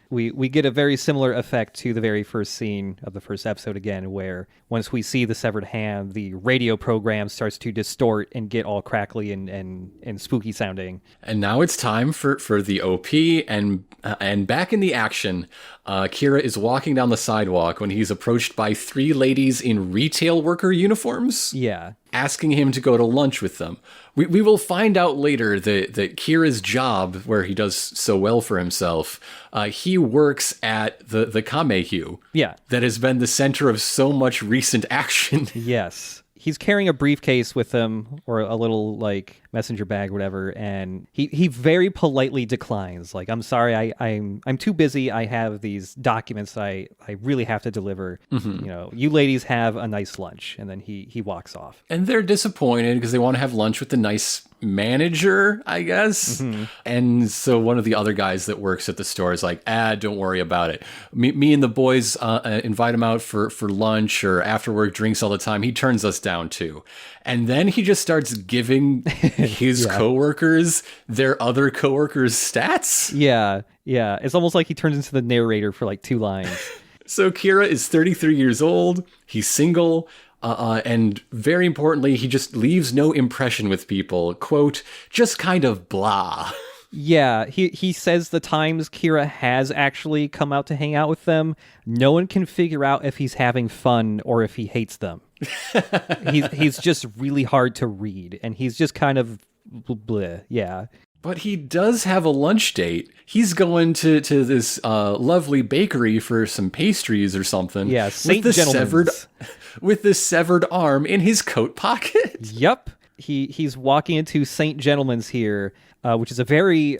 We get a very similar effect to the very first scene of the first episode again, where once we see the severed hand, the radio program starts to distort and get all crackly and spooky sounding. And now it's time for the OP, and back in the action, Kira is walking down the sidewalk when he's approached by 3 ladies in retail worker uniforms. Yeah. Asking him to go to lunch with them. We will find out later that Kira's job, where he does so well for himself, he works at the Kamehyu. Yeah. That has been the center of so much recent action. Yes. He's carrying a briefcase with him, or a little like messenger bag or whatever, and he very politely declines. Like, I'm sorry, I'm too busy. I have these documents I really have to deliver. You know, you ladies have a nice lunch. And then he walks off. And they're disappointed because they want to have lunch with the nice manager, I guess. And so one of the other guys that works at the store is like, don't worry about it. Me and the boys invite him out for lunch or after work drinks all the time. He turns us down too. And then he just starts giving his coworkers their other coworkers' stats. Yeah. It's almost like he turns into the narrator for like 2 lines. So Kira is 33 years old. He's single. And very importantly, he just leaves no impression with people. Quote, just kind of blah. Yeah, he says the times Kira has actually come out to hang out with them, no one can figure out if he's having fun or if he hates them. he's just really hard to read, and he's just kind of bleh, yeah. But he does have a lunch date. He's going to this lovely bakery for some pastries or something. Yeah, St. Gentleman's. With the severed arm in his coat pocket. Yep. He's walking into St. Gentleman's here, which is a very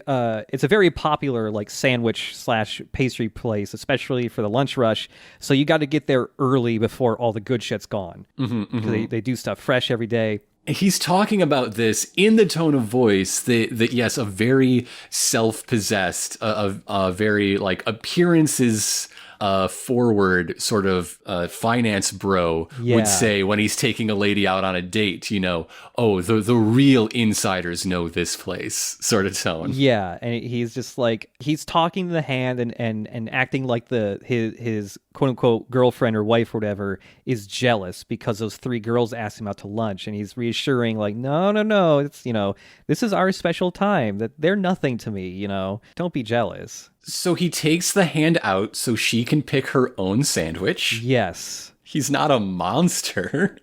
popular like sandwich / pastry place, especially for the lunch rush. So you got to get there early before all the good shit's gone. They do stuff fresh every day. He's talking about this in the tone of voice that yes, a very self-possessed, a very like appearances forward sort of finance bro would say when he's taking a lady out on a date, oh, the real insiders know this place sort of tone. Yeah, and he's just like, he's talking to the hand and acting like his quote unquote girlfriend or wife or whatever is jealous because those 3 girls asked him out to lunch, and he's reassuring like, no, it's, this is our special time, that they're nothing to me, don't be jealous. So he takes the hand out so she can pick her own sandwich. Yes. He's not a monster.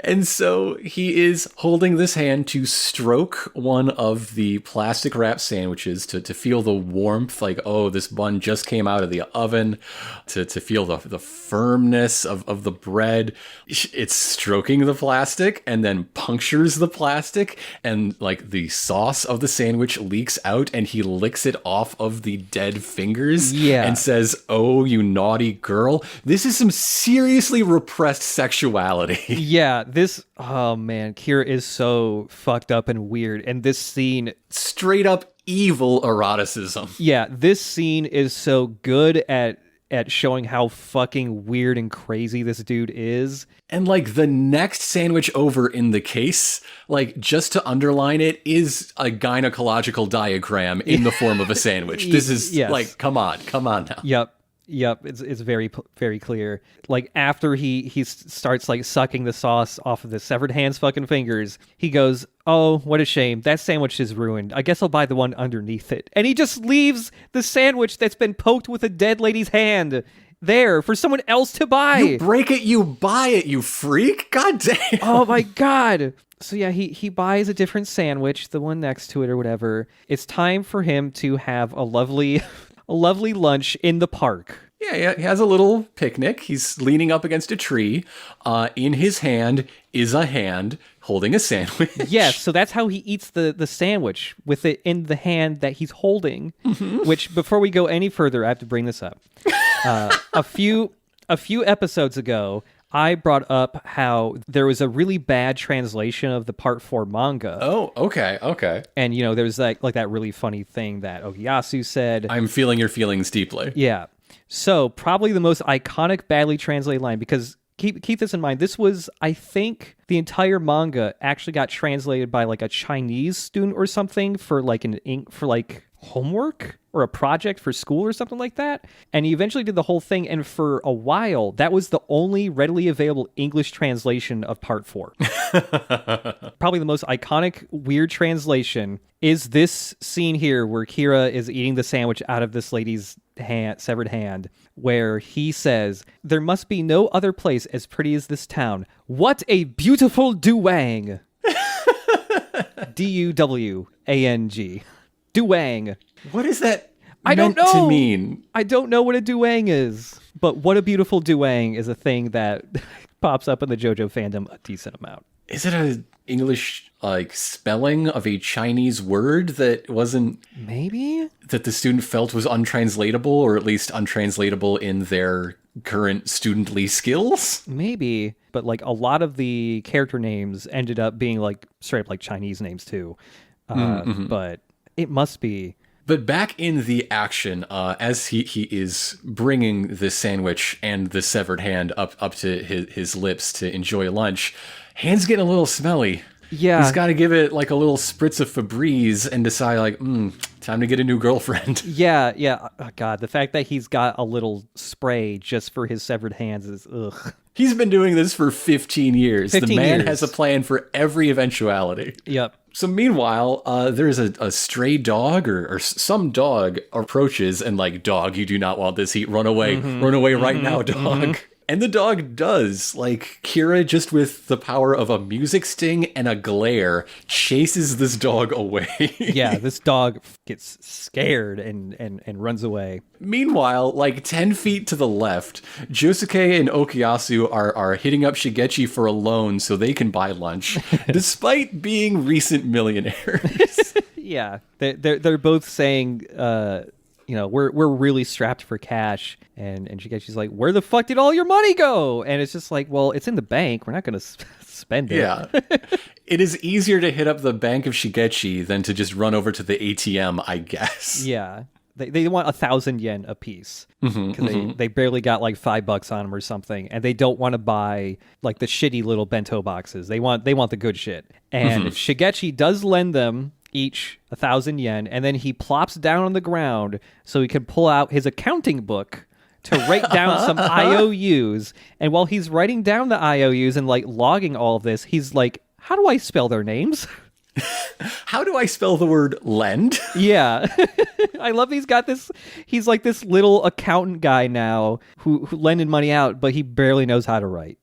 And so he is holding this hand to stroke one of the plastic wrap sandwiches to feel the warmth, like, oh, this bun just came out of the oven, to feel the firmness of the bread. It's stroking the plastic and then punctures the plastic, and like the sauce of the sandwich leaks out, and he licks it off of the dead fingers and says, oh, you naughty girl. This is some seriously repressed sexuality. Yeah. Oh man, Kira is so fucked up and weird. And this scene... straight up evil eroticism. Yeah, this scene is so good at showing how fucking weird and crazy this dude is. And like the next sandwich over in the case, like just to underline it, is a gynecological diagram in the form of a sandwich. This is like, come on now. Yep, it's very, very clear. Like, after he starts, like, sucking the sauce off of the severed hand's fucking fingers, he goes, oh, what a shame. That sandwich is ruined. I guess I'll buy the one underneath it. And he just leaves the sandwich that's been poked with a dead lady's hand there for someone else to buy. You break it, you buy it, you freak. God damn. Oh, my God. So, yeah, he buys a different sandwich, the one next to it or whatever. It's time for him to have a lovely lunch in the park. Yeah, he has a little picnic. He's leaning up against a tree. In his hand is a hand holding a sandwich. Yes, so that's how he eats the sandwich, with it in the hand that he's holding. Which, before we go any further, I have to bring this up. A few episodes ago, I brought up how there was a really bad translation of the Part 4 manga. Oh, okay. And, there was like that really funny thing that Oyasu said. I'm feeling your feelings deeply. Yeah. So, probably the most iconic badly translated line, because keep this in mind, this was, I think, the entire manga actually got translated by like a Chinese student or something for like homework or a project for school or something like that. And he eventually did the whole thing, and for a while, that was the only readily available English translation of Part 4. Probably the most iconic, weird translation is this scene here where Kira is eating the sandwich out of this lady's severed hand, where he says, there must be no other place as pretty as this town. What a beautiful duwang. D-U-W-A-N-G. Duwang. What is that I don't meant know. to mean? I don't know what a duwang is, but what a beautiful duwang is a thing that pops up in the JoJo fandom a decent amount. Is it a English like spelling of a Chinese word that wasn't Maybe? that the student felt was untranslatable, or at least untranslatable in their current studently skills. Maybe. But like a lot of the character names ended up being like straight up like Chinese names too. But it must be. But back in the action, as he is bringing the sandwich and the severed hand up to his lips to enjoy lunch, hand's getting a little smelly. Yeah. He's got to give it like a little spritz of Febreze and decide like, time to get a new girlfriend. Yeah. Oh, God, the fact that he's got a little spray just for his severed hands is ugh. He's been doing this for 15 years. 15 the man years. has a plan for every eventuality. Yep. So meanwhile, there's a stray dog or some dog approaches and like, dog, you do not want this heat. Run away. Run away right now, dog. And the dog does. Like, Kira, just with the power of a music sting and a glare, chases this dog away. Yeah, this dog gets scared and runs away. Meanwhile, like 10 feet to the left, Josuke and Okuyasu are hitting up Shigechi for a loan so they can buy lunch, despite being recent millionaires. Yeah, they're both saying, we're really strapped for cash, and Shigechi's like, where the fuck did all your money go? And it's just like, well, it's in the bank. We're not going to spend it. Yeah. It is easier to hit up the bank of Shigechi than to just run over to the ATM, I guess. Yeah. They want 1,000 yen a piece because they barely got like $5 on them or something, and they don't want to buy like the shitty little bento boxes. They want the good shit. And Shigechi does lend them each 1,000 yen, and then he plops down on the ground so he can pull out his accounting book to write down some IOUs. And while he's writing down the IOUs and like logging all of this, he's like, "How do I spell their names?" How do I spell the word lend? Yeah. I love he's like this little accountant guy now who lending money out, but he barely knows how to write.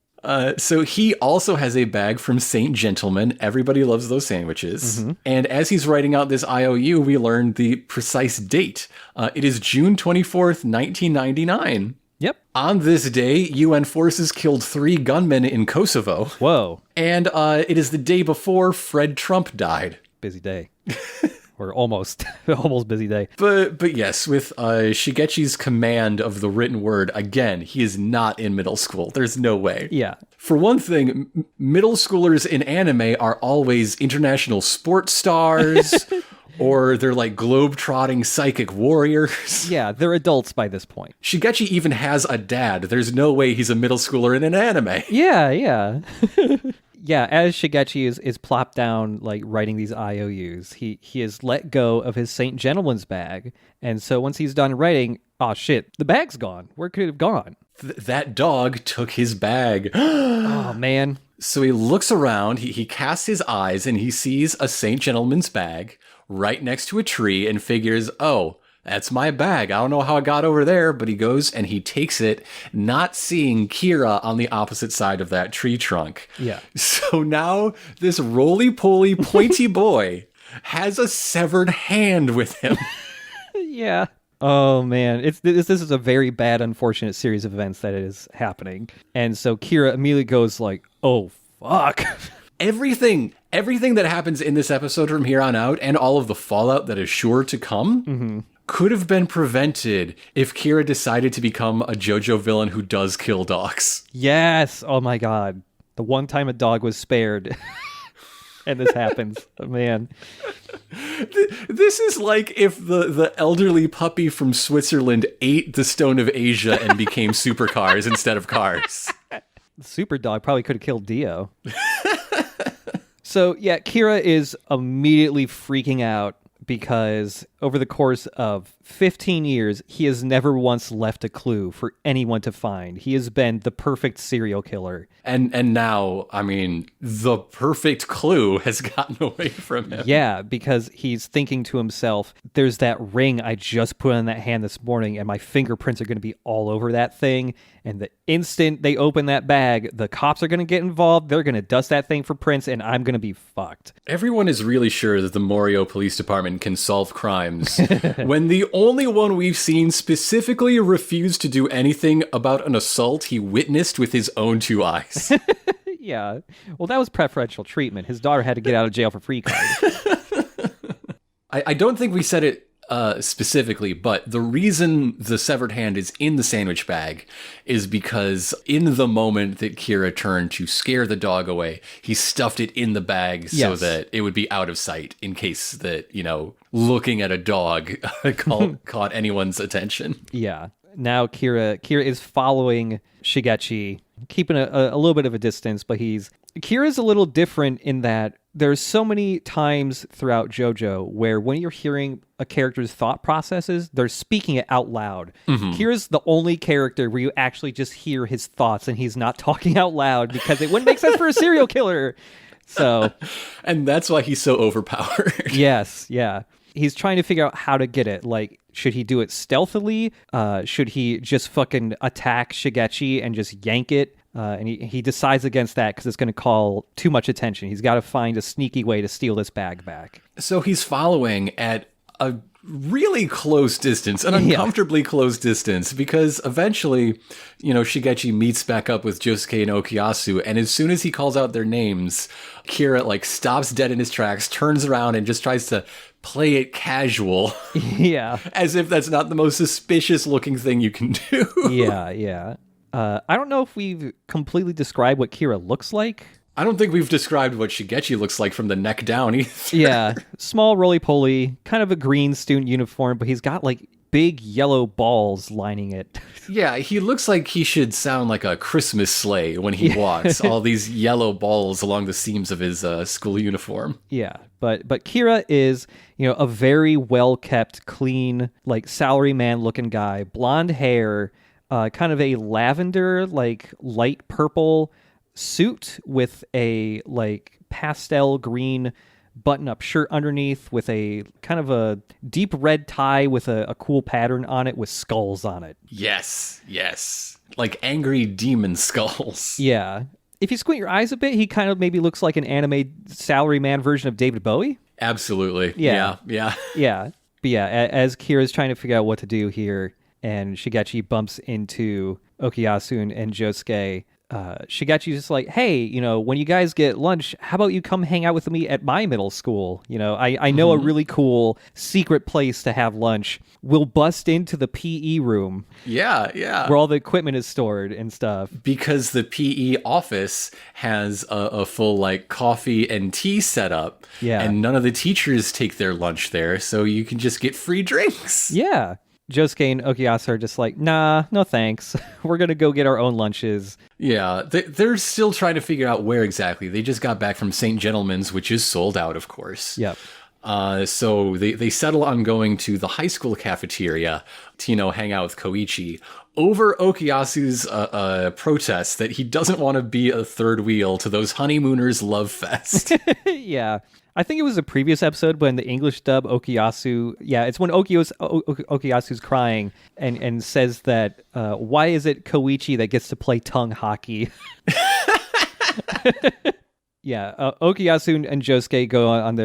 So he also has a bag from Saint Gentleman. Everybody loves those sandwiches. And as he's writing out this IOU, we learn the precise date. It is June 24th, 1999. Yep. On this day, UN forces killed 3 gunmen in Kosovo. Whoa. And it is the day before Fred Trump died. Busy day. Or almost busy day. But yes, with Shigechi's command of the written word, again, he is not in middle school. There's no way. Yeah. For one thing, middle schoolers in anime are always international sports stars, or they're like globe-trotting psychic warriors. Yeah, they're adults by this point. Shigechi even has a dad. There's no way he's a middle schooler in an anime. Yeah. Yeah, as Shigechi is plopped down, like, writing these IOUs, he has let go of his St. Gentleman's bag, and so once he's done writing, oh shit, the bag's gone. Where could it have gone? That dog took his bag. Oh, man. So he looks around, he casts his eyes, and he sees a St. Gentleman's bag right next to a tree and figures, oh, that's my bag. I don't know how it got over there, but he goes and he takes it, not seeing Kira on the opposite side of that tree trunk. Yeah. So now this roly-poly pointy boy has a severed hand with him. Yeah. Oh, man. This is a very bad, unfortunate series of events that is happening. And so Kira immediately goes like, oh, fuck. Everything that happens in this episode from here on out, and all of the fallout that is sure to come, could have been prevented if Kira decided to become a JoJo villain who does kill dogs. Yes. Oh, my God. The one time a dog was spared. And this happens. Oh, man. This is like if the elderly puppy from Switzerland ate the Stone of Asia and became supercars instead of cars. The super dog probably could have killed Dio. So, yeah, Kira is immediately freaking out because over the course of 15 years, he has never once left a clue for anyone to find. He has been the perfect serial killer. And now, I mean, the perfect clue has gotten away from him. Yeah, because he's thinking to himself, there's that ring I just put on that hand this morning, and my fingerprints are going to be all over that thing. And the instant they open that bag, the cops are going to get involved. They're going to dust that thing for prints, and I'm going to be fucked. Everyone is really sure that the Morio Police Department can solve crimes when the only one we've seen specifically refused to do anything about an assault he witnessed with his own 2 eyes. Yeah. Well, that was preferential treatment. His daughter had to get out of jail for free card. I don't think we said it specifically, but the reason the severed hand is in the sandwich bag is because in the moment that Kira turned to scare the dog away, he stuffed it in the bag so that it would be out of sight in case that, looking at a dog caught anyone's attention. Yeah. Now Kira is following Shigechi, keeping a little bit of a distance, but Kira's a little different in that there's so many times throughout JoJo where when you're hearing a character's thought processes, they're speaking it out loud. Mm-hmm. Kira's the only character where you actually just hear his thoughts and he's not talking out loud because it wouldn't make sense for a serial killer. So, and that's why he's so overpowered. Yes, yeah. He's trying to figure out how to get it. Like, should he do it stealthily? Should he just fucking attack Shigechi and just yank it? And he decides against that because it's going to call too much attention. He's got to find a sneaky way to steal this bag back. So he's following at a really close distance, an uncomfortably close distance, because eventually, Shigechi meets back up with Josuke and Okuyasu, and as soon as he calls out their names, Kira, stops dead in his tracks, turns around, and just tries to play it casual. Yeah. As if that's not the most suspicious looking thing you can do. Yeah. I don't know if we've completely described what Kira looks like. I don't think we've described what Shigechi looks like from the neck down either. Yeah. Small, roly-poly, kind of a green student uniform, but he's got big yellow balls lining it. Yeah, he looks like he should sound like a Christmas sleigh when he walks. All these yellow balls along the seams of his school uniform. Yeah, but Kira is, a very well-kept, clean, salaryman-looking guy. Blonde hair, kind of a lavender, light purple suit with a pastel green button-up shirt underneath with a kind of a deep red tie with a cool pattern on it with skulls on it. Yes. Like angry demon skulls. Yeah. If you squint your eyes a bit, he kind of maybe looks like an anime salaryman version of David Bowie. Absolutely. Yeah. Yeah. But yeah, as Kira's trying to figure out what to do here, and Shigechi bumps into Okuyasu and Josuke, Shigechi's just like, hey, when you guys get lunch, how about you come hang out with me at my middle school? I know a really cool secret place to have lunch. We'll bust into the PE room. Yeah. Where all the equipment is stored and stuff. Because the PE office has a full coffee and tea set up. Yeah. And none of the teachers take their lunch there, so you can just get free drinks. Yeah. Josuke and Okuyasu are just like, nah, no thanks. We're going to go get our own lunches. Yeah, they're still trying to figure out where exactly. They just got back from St. Gentleman's, which is sold out, of course. Yep. So they settle on going to the high school cafeteria to, hang out with Koichi over Okuyasu's protest that he doesn't want to be a third wheel to those honeymooners' love fest. Yeah. I think it was a previous episode when the English dub Okuyasu... Yeah, it's when Okuyasu's crying and says that, why is it Koichi that gets to play tongue hockey? Yeah, Okuyasu and Josuke go on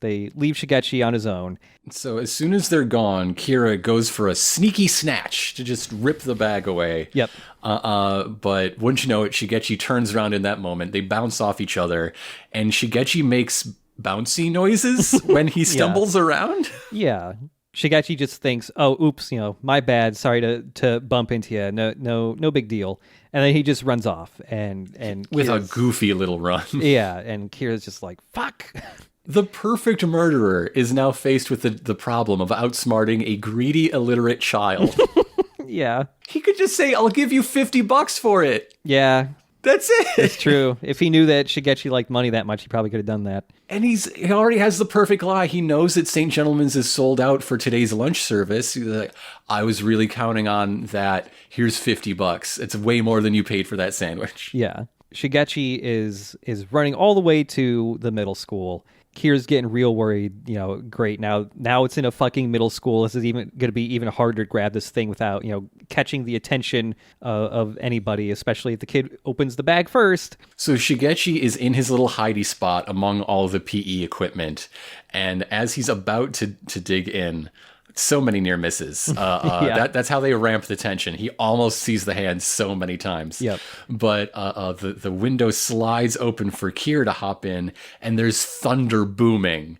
they leave Shigechi on his own. So as soon as they're gone, Kira goes for a sneaky snatch to just rip the bag away. Yep. But wouldn't you know it, Shigechi turns around in that moment. They bounce off each other, and Shigechi makes bouncy noises when he stumbles around. Yeah. Shigechi just thinks, oh, oops, my bad. Sorry to bump into you. No big deal. And then he just runs off and with a goofy little run. Yeah, and Kira's just like, fuck. The perfect murderer is now faced with the problem of outsmarting a greedy, illiterate child. Yeah. He could just say, I'll give you $50 for it. Yeah. That's it. It's true. If he knew that Shigechi liked money that much, he probably could have done that. And he already has the perfect lie. He knows that St. Gentleman's is sold out for today's lunch service. He's like, I was really counting on that. Here's $50. It's way more than you paid for that sandwich. Yeah. Shigechi is running all the way to the middle school. Kira's getting real worried, great. Now it's in a fucking middle school. This is even going to be even harder to grab this thing without, catching the attention of anybody, especially if the kid opens the bag first. So Shigechi is in his little hidey spot among all the PE equipment. And as he's about to dig in, So many near misses. That's how they ramp the tension. He almost sees the hand so many times. Yep. But the window slides open for Kira to hop in, and there's thunder booming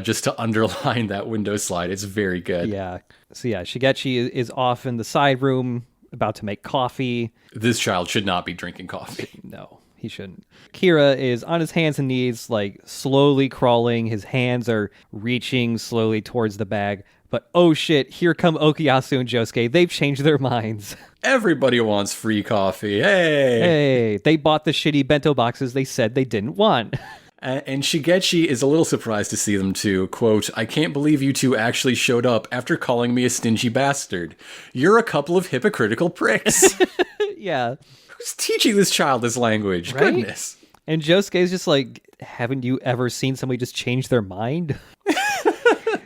just to underline that window slide. It's very good. Yeah. So yeah, Shigechi is off in the side room about to make coffee. This child should not be drinking coffee. No, he shouldn't. Kira is on his hands and knees, like slowly crawling. His hands are reaching slowly towards the bag. But oh shit, here come Okuyasu and Josuke. They've changed their minds. Everybody wants free coffee. Hey, they bought the shitty bento boxes they said they didn't want. And Shigechi is a little surprised to see them too. Quote, "I can't believe you two actually showed up after calling me a stingy bastard. You're a couple of hypocritical pricks." Yeah. Who's teaching this child this language? Right? Goodness. And Josuke's just like, haven't you ever seen somebody just change their mind?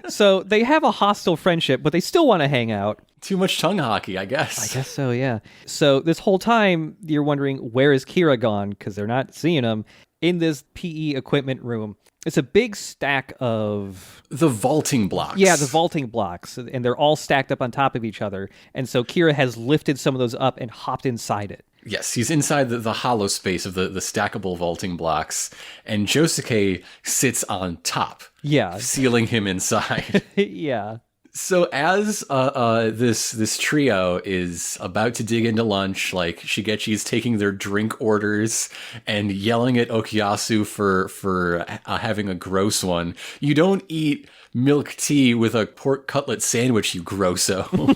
So they have a hostile friendship, but they still want to hang out. Too much tongue hockey, I guess. I guess so, yeah. So this whole time, you're wondering, where is Kira gone? Because they're not seeing him. In this PE equipment room, it's a big stack of... The vaulting blocks. Yeah, the vaulting blocks. And they're all stacked up on top of each other. And so Kira has lifted some of those up and hopped inside it. Yes, he's inside the hollow space of the stackable vaulting blocks, and Josuke sits on top. Yeah. Sealing him inside. Yeah. So as this trio is about to dig into lunch, like Shigechi is taking their drink orders and yelling at Okuyasu for having a gross one. You don't eat milk tea with a pork cutlet sandwich, you grosso.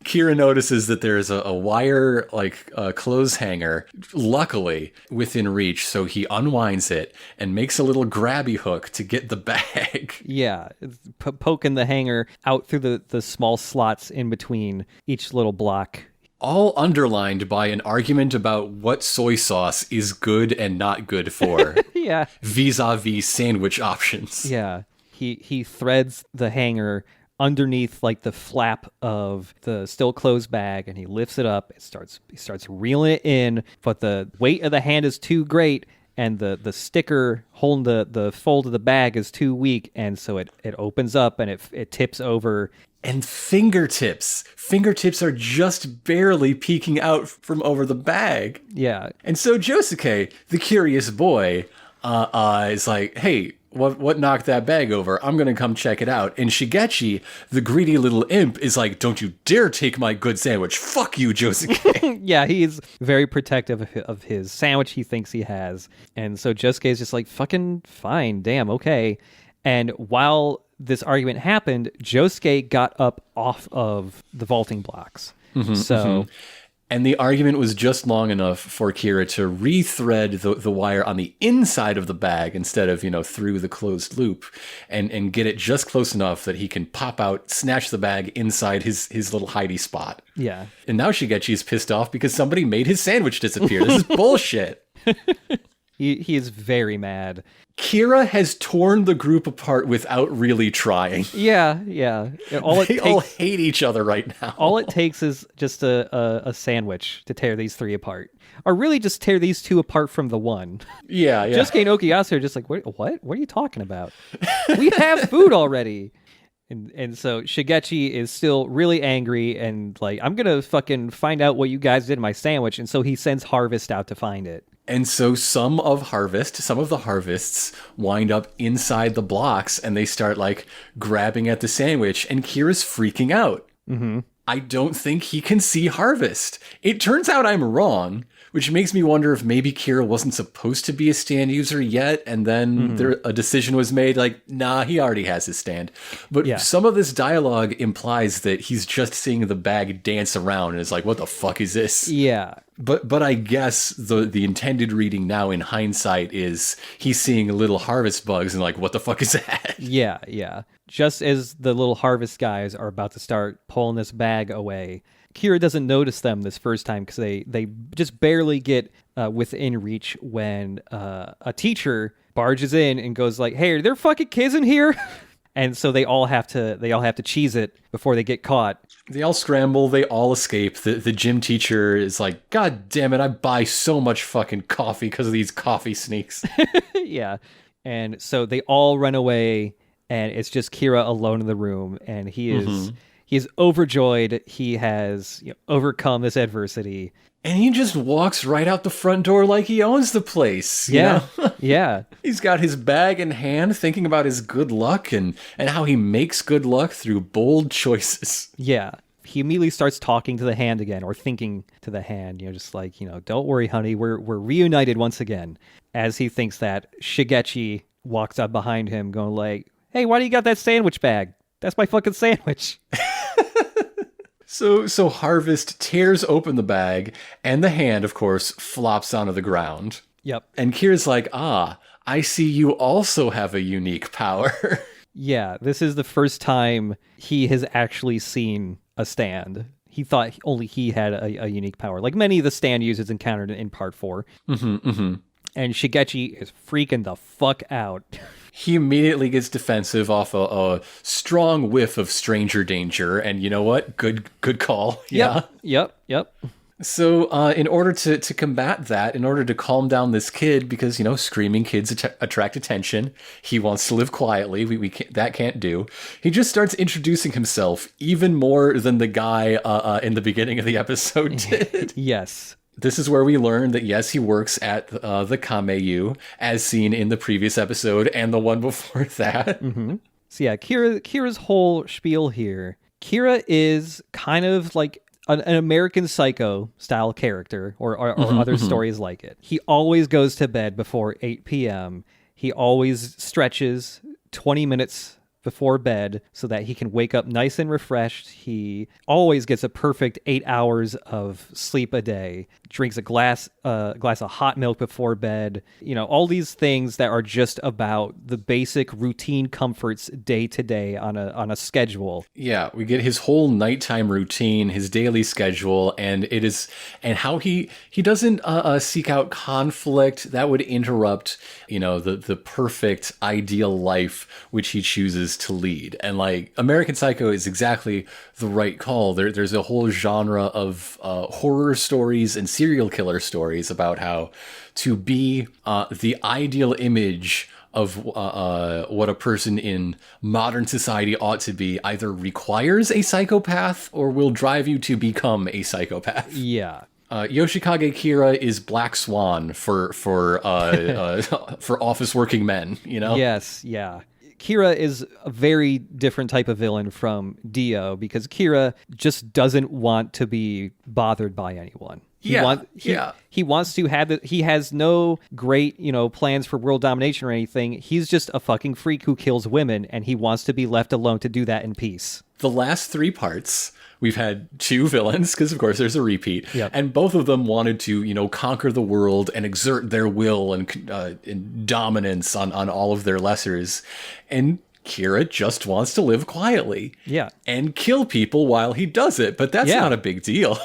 Kira notices that there's a wire clothes hanger, luckily within reach, so he unwinds it and makes a little grabby hook to get the bag. Yeah, poking the hanger out through the small slots in between each little block. All underlined by an argument about what soy sauce is good and not good for. Yeah. Vis-a-vis sandwich options. Yeah. He threads the hanger underneath like the flap of the still closed bag, and he lifts it up. He starts reeling it in, but the weight of the hand is too great, and the sticker holding the fold of the bag is too weak, and so it opens up and it tips over. And fingertips are just barely peeking out from over the bag. Yeah. And so Josuke, the curious boy, is like, hey, what knocked that bag over? I'm going to come check it out. And Shigechi, the greedy little imp, is like, don't you dare take my good sandwich. Fuck you, Josuke. Yeah, he's very protective of his sandwich he thinks he has. And so Josuke is just like, fucking fine, damn, okay. And while this argument happened, Josuke got up off of the vaulting blocks. And the argument was just long enough for Kira to rethread the wire on the inside of the bag instead of, through the closed loop and get it just close enough that he can pop out, snatch the bag inside his little hidey spot. Yeah. And now Shigechi's pissed off because somebody made his sandwich disappear. This is bullshit. He is very mad. Kira has torn the group apart without really trying. Yeah. They all hate each other right now. All it takes is just a sandwich to tear these three apart. Or really just tear these two apart from the one. Yeah. Josuke and Okuyasu are just like, what? What are you talking about? We have food already. And so Shigechi is still really angry and like, I'm going to fucking find out what you guys did in my sandwich. And so he sends Harvest out to find it. And so some of the harvests wind up inside the blocks and they start like grabbing at the sandwich and Kira's freaking out. Mm-hmm. I don't think he can see Harvest. It turns out I'm wrong, which makes me wonder if maybe Kira wasn't supposed to be a stand user yet, and then a decision was made like, nah, he already has his stand. But some of this dialogue implies that he's just seeing the bag dance around and is like, what the fuck is this? Yeah. But I guess the intended reading now in hindsight is he's seeing little harvest bugs and like, what the fuck is that? Yeah. Just as the little harvest guys are about to start pulling this bag away, Kira doesn't notice them this first time because they just barely get within reach when a teacher barges in and goes like, "Hey, are there fucking kids in here?" And so they all have to cheese it before they get caught. They all scramble. They all escape. The gym teacher is like, "God damn it! I buy so much fucking coffee because of these coffee sneaks." Yeah, and so they all run away. and it's just Kira alone in the room, and he is overjoyed. He has overcome this adversity. And he just walks right out the front door like he owns the place. You know? Yeah. He's got his bag in hand, thinking about his good luck and how he makes good luck through bold choices. Yeah. He immediately starts talking to the hand again, or thinking to the hand, just like, don't worry, honey, we're reunited once again. As he thinks that, Shigechi walks up behind him going like, hey, why do you got that sandwich bag? That's my fucking sandwich. So Harvest tears open the bag, and the hand, of course, flops onto the ground. Yep. And Kira's like, I see you also have a unique power. Yeah, this is the first time he has actually seen a stand. He thought only he had a unique power, like many of the stand users encountered in Part 4. And Shigechi is freaking the fuck out. He immediately gets defensive off a strong whiff of stranger danger, and you know what? Good call. Yeah. Yep. So in order to combat that, in order to calm down this kid, because, screaming kids attract attention, he wants to live quietly, we can't do, he just starts introducing himself even more than the guy in the beginning of the episode did. Yes. This is where we learn that, yes, he works at the Kameiyu, as seen in the previous episode and the one before that. So yeah, Kira's whole spiel here. Kira is kind of like an American Psycho style character, or other stories like it. He always goes to bed before 8 p.m. He always stretches 20 minutes before bed so that he can wake up nice and refreshed. He always gets a perfect 8 hours of sleep a day, drinks a glass of hot milk before bed, all these things that are just about the basic routine comforts day to day on a schedule. Yeah, we get his whole nighttime routine, his daily schedule, and how he doesn't seek out conflict that would interrupt, the perfect ideal life which he chooses to lead. And like American Psycho is exactly the right call. There's a whole genre of horror stories and serial killer stories about how to be the ideal image of what a person in modern society ought to be either requires a psychopath or will drive you to become a psychopath. Yeah. Yoshikage Kira is Black Swan for office working men, Yes, yeah. Kira is a very different type of villain from Dio, because Kira just doesn't want to be bothered by anyone. He wants to have he has no great, plans for world domination or anything. He's just a fucking freak who kills women, and he wants to be left alone to do that in peace. The last 3 parts, we've had 2 villains, because of course there's a repeat, yep. And both of them wanted to, conquer the world and exert their will and dominance on all of their lessers. And Kira just wants to live quietly. Yeah. And kill people while he does it, but that's not a big deal.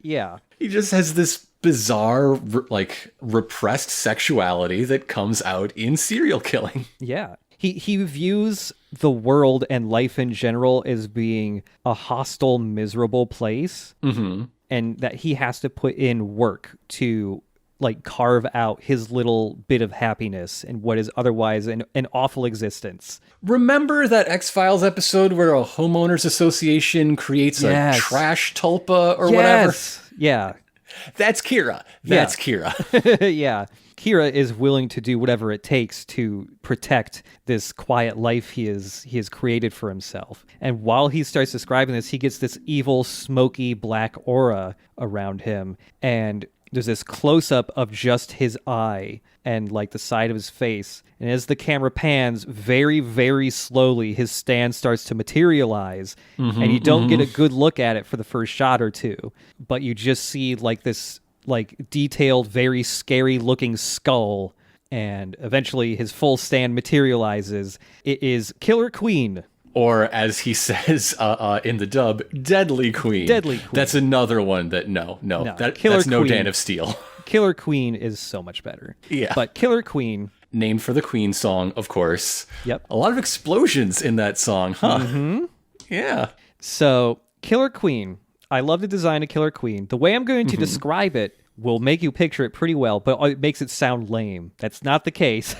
Yeah. He just has this bizarre, repressed sexuality that comes out in serial killing. Yeah. He views the world and life in general as being a hostile, miserable place. Mm-hmm. And that he has to put in work to carve out his little bit of happiness in what is otherwise an awful existence. Remember that X-Files episode where a homeowners association creates a trash tulpa or whatever? Yeah. That's Kira. Kira. Yeah. Kira is willing to do whatever it takes to protect this quiet life he has created for himself. And while he starts describing this, he gets this evil, smoky, black aura around him. And there's this close-up of just his eye and the side of his face. And as the camera pans, very, very slowly, his stand starts to materialize. And you don't get a good look at it for the first shot or two. But you just see this detailed, very scary looking skull, and eventually his full stand materializes. It is Killer Queen. Or as he says in the dub, Deadly Queen. Deadly Queen. That's another one that that's no Queen. Dan of Steel. Killer Queen is so much better. Yeah. But Killer Queen, named for the Queen song, of course. Yep. A lot of explosions in that song, huh? Mm-hmm. Yeah. So Killer Queen, I love the design of Killer Queen. The way I'm going to describe it will make you picture it pretty well, but it makes it sound lame. That's not the case.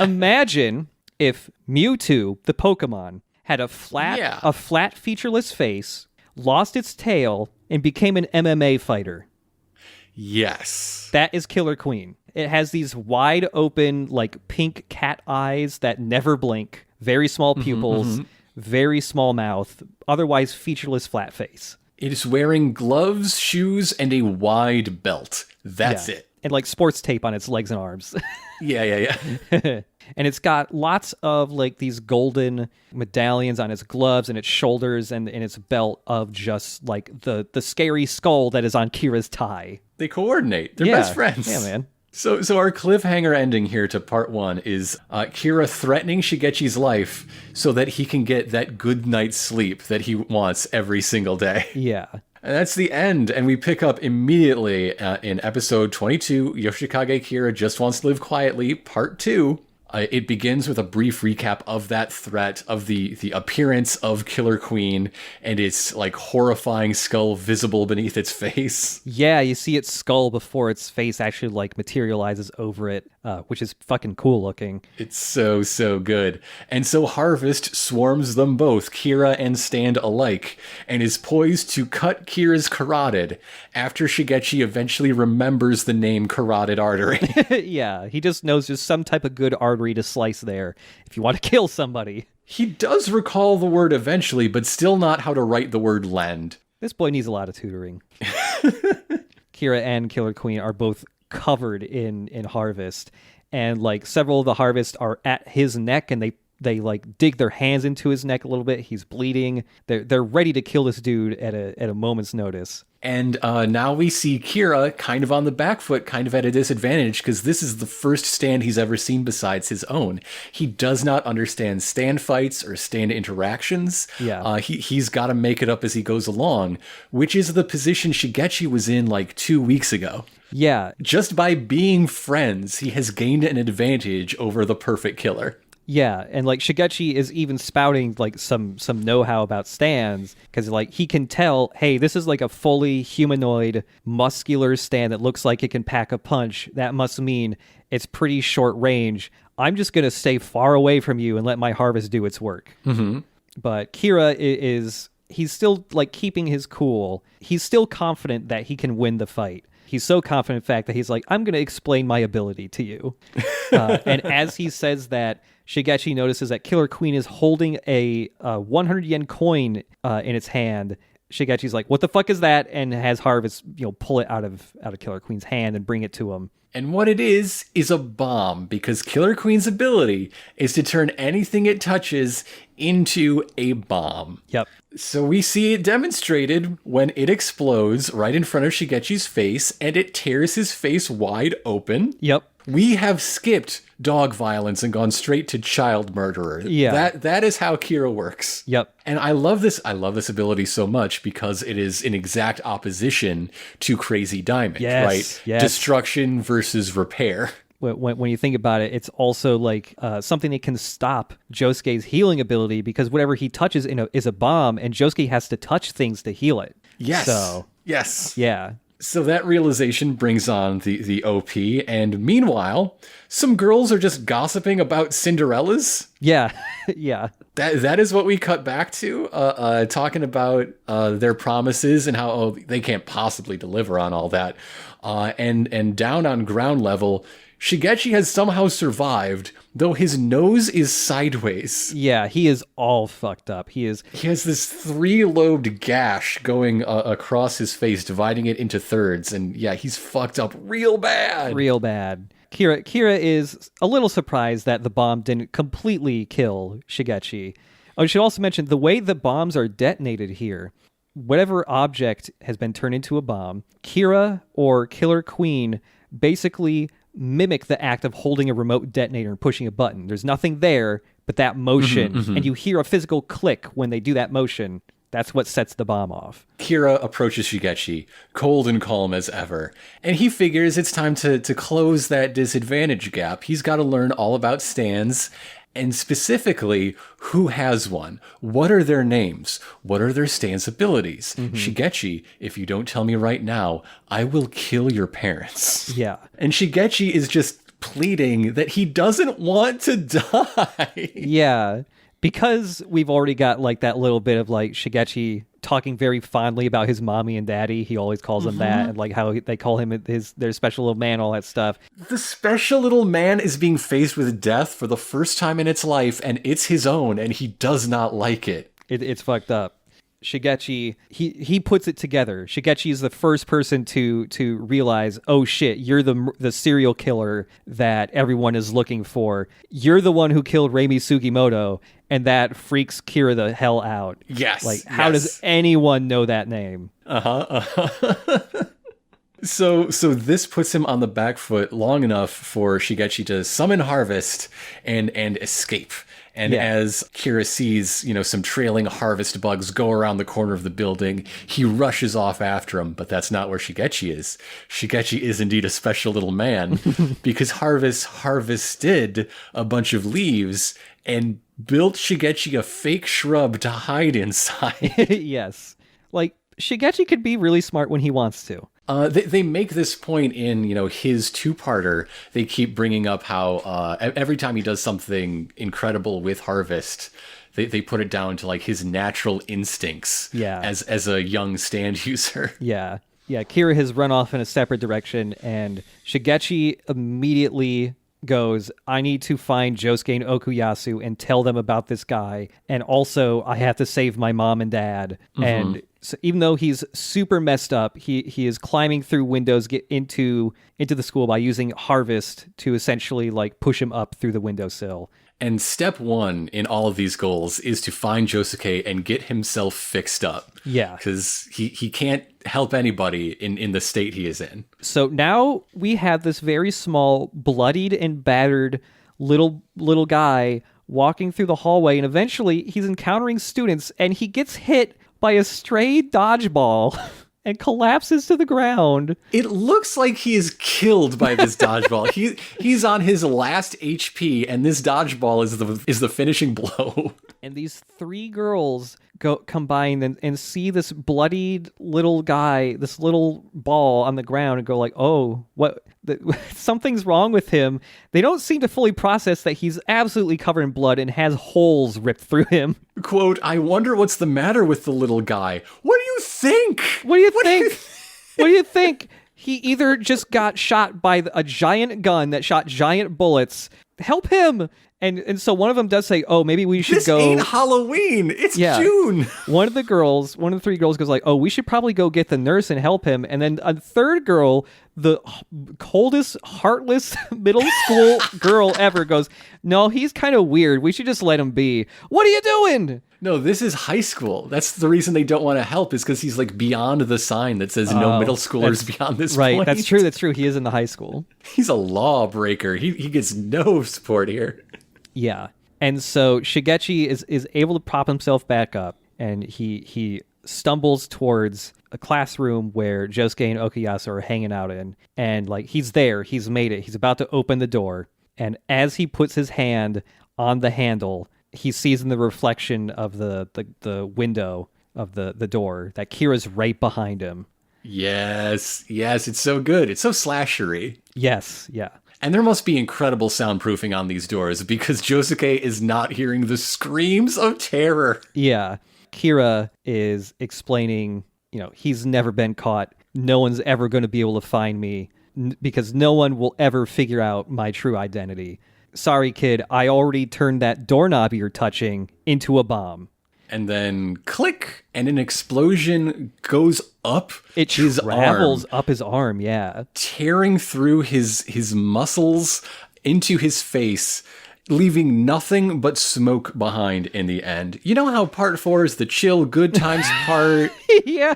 Imagine if Mewtwo, the Pokemon, had a flat featureless face, lost its tail, and became an MMA fighter. Yes. That is Killer Queen. It has these wide open, like pink cat eyes that never blink, very small pupils, very small mouth, otherwise featureless flat face. It is wearing gloves, shoes, and a wide belt. That's it. And like sports tape on its legs and arms. Yeah. And it's got lots of like these golden medallions on its gloves and its shoulders and in its belt of just like the scary skull that is on Kira's tie. They coordinate. They're best friends. Yeah, man. So our cliffhanger ending here to part 1 is Kira threatening Shigechi's life so that he can get that good night's sleep that he wants every single day. Yeah. And that's the end. And we pick up immediately in episode 22, Yoshikage Kira Just Wants to Live Quietly, part 2. It begins with a brief recap of that threat, of the appearance of Killer Queen and its like horrifying skull visible beneath its face. Yeah, you see its skull before its face actually like materializes over it, which is fucking cool looking. It's so good. And so Harvest swarms them both, Kira and Stand alike, and is poised to cut Kira's carotid after Shigechi eventually remembers the name carotid artery. Yeah, he just knows there's some type of good artery to slice there if you want to kill somebody. He does recall the word eventually, but still not how to write the word lend. This boy needs a lot of tutoring. Kira and Killer Queen are both covered in Harvest, and like several of the Harvest are at his neck, and they like dig their hands into his neck a little bit. He's bleeding. They're ready to kill this dude at a moment's notice. And now we see Kira kind of on the back foot, kind of at a disadvantage, because this is the first stand he's ever seen besides his own. He does not understand stand fights or stand interactions. Yeah. He's got to make it up as he goes along, which is the position Shigechi was in like 2 weeks ago. Yeah. Just by being friends, he has gained an advantage over the perfect killer. Yeah, and like Shigechi is even spouting like some know-how about stands, because like he can tell, hey, this is like a fully humanoid, muscular stand that looks like it can pack a punch. That must mean it's pretty short range. I'm just gonna stay far away from you and let my harvest do its work. Mm-hmm. But Kira he's still like keeping his cool. He's still confident that he can win the fight. He's so confident, in fact, that he's like, I'm going to explain my ability to you. And as he says that, Shigechi notices that Killer Queen is holding a 100 yen coin in its hand. Shigechi's like, what the fuck is that? And has Harvest, pull it out of Killer Queen's hand and bring it to him. And what it is a bomb, because Killer Queen's ability is to turn anything it touches into a bomb. Yep. So we see it demonstrated when it explodes right in front of Shigechi's face, and it tears his face wide open. Yep. We have skipped dog violence and gone straight to child murderer. Yeah. That is how Kira works. Yep. And I love this ability so much because it is in exact opposition to Crazy Diamond, right? Yes. Destruction versus repair. When you think about it, it's also like something that can stop Josuke's healing ability, because whatever he touches is a bomb, and Josuke has to touch things to heal it. Yes. So, yes. Yeah. So that realization brings on the OP, and meanwhile, some girls are just gossiping about Cinderella's. Yeah, yeah. That is what we cut back to, talking about their promises and how they can't possibly deliver on all that. And down on ground level, Shigechi has somehow survived, though his nose is sideways. Yeah, he is all fucked up. He has this 3-lobed gash going across his face, dividing it into thirds. And yeah, he's fucked up real bad. Real bad. Kira is a little surprised that the bomb didn't completely kill Shigechi. I should also mention the way the bombs are detonated here. Whatever object has been turned into a bomb, Kira or Killer Queen basically mimic the act of holding a remote detonator and pushing a button. There's nothing there but that motion, and you hear a physical click when they do that motion. That's what sets the bomb off. Kira approaches Shigechi, cold and calm as ever, and he figures it's time to close that disadvantage gap. He's got to learn all about stands, and specifically, who has one? What are their names? What are their stance abilities? Shigechi, if you don't tell me right now, I will kill your parents. Yeah. And Shigechi is just pleading that he doesn't want to die. Yeah. Because we've already got like that little bit of like Shigechi talking very fondly about his mommy and daddy. He always calls them that, and like how they call him their special little man, all that stuff. The special little man is being faced with death for the first time in its life, and it's his own, and he does not like it. It's fucked up. Shigechi, he puts it together. Shigechi is the first person to realize, oh shit, you're the serial killer that everyone is looking for. You're the one who killed Reimi Sugimoto, and that freaks Kira the hell out. Yes. Like, how does anyone know that name? So this puts him on the back foot long enough for Shigechi to summon Harvest and escape. And as Kira sees, some trailing harvest bugs go around the corner of the building, he rushes off after him, but that's not where Shigechi is. Shigechi is indeed a special little man because Harvest harvested a bunch of leaves and built Shigechi a fake shrub to hide inside. Yes. Like, Shigechi could be really smart when he wants to. They make this point in, his two-parter. They keep bringing up how every time he does something incredible with Harvest, they put it down to like his natural instincts as a young stand user. Yeah. Yeah, Kira has run off in a separate direction, and Shigechi immediately goes, I need to find Josuke and Okuyasu and tell them about this guy, and also I have to save my mom and dad. And so even though he's super messed up, he is climbing through windows, get into the school by using Harvest to essentially like push him up through the windowsill. And step one in all of these goals is to find Josuke and get himself fixed up. Yeah. Because he can't help anybody in the state he is in. So now we have this very small, bloodied and battered little guy walking through the hallway, and eventually he's encountering students, and he gets hit by a stray dodgeball and collapses to the ground. It looks like he is killed by this dodgeball. He's on his last HP, and this dodgeball is the finishing blow. And these three girls combine and see this bloodied little guy, this little ball on the ground, and go like, "Oh, what? Something's wrong with him." They don't seem to fully process that he's absolutely covered in blood and has holes ripped through him. Quote, I wonder what's the matter with the little guy. What do you think? What do you think? What do you think? He either just got shot by a giant gun that shot giant bullets. Help him. And so one of them does say, oh, maybe we should go. This ain't Halloween. It's June. One of the three girls goes like, oh, we should probably go get the nurse and help him. And then a third girl, the coldest, heartless middle school girl ever, goes, no, he's kind of weird. We should just let him be. What are you doing? No, this is high school. That's the reason they don't want to help, is because he's like beyond the sign that says no middle schoolers beyond this point. Right, that's true. He is in the high school. He's a lawbreaker. He gets no support here. Yeah. And so Shigechi is able to prop himself back up, and he stumbles towards a classroom where Josuke and Okuyasu are hanging out in. And like he's there, he's made it. He's about to open the door. And as he puts his hand on the handle, he sees in the reflection of the window of the door that Kira's right behind him. Yes, it's so good. It's so slashery. Yes, yeah. And there must be incredible soundproofing on these doors because Josuke is not hearing the screams of terror. Yeah. Kira is explaining, he's never been caught. No one's ever going to be able to find me because no one will ever figure out my true identity. Sorry, kid, I already turned that doorknob you're touching into a bomb. And then click, and an explosion goes up his travels arm, up his arm, yeah. tearing through his muscles into his face, leaving nothing but smoke behind in the end. You know how part 4 is the chill, good times part? Yeah.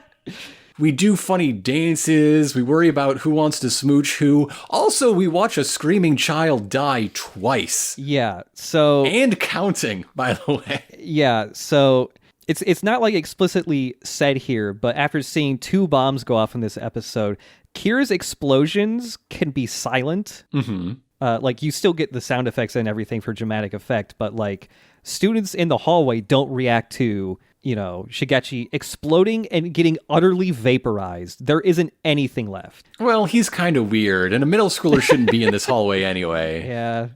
We do funny dances. We worry about who wants to smooch who. Also, we watch a screaming child die twice. Yeah, so... And counting, by the way. Yeah, so it's not like explicitly said here, but after seeing 2 bombs go off in this episode, Kira's explosions can be silent. Mm-hmm. Like, you still get the sound effects and everything for dramatic effect, but, like, students in the hallway don't react to Shigechi exploding and getting utterly vaporized. There isn't anything left. Well, he's kind of weird, and a middle schooler shouldn't be in this hallway anyway. Yeah.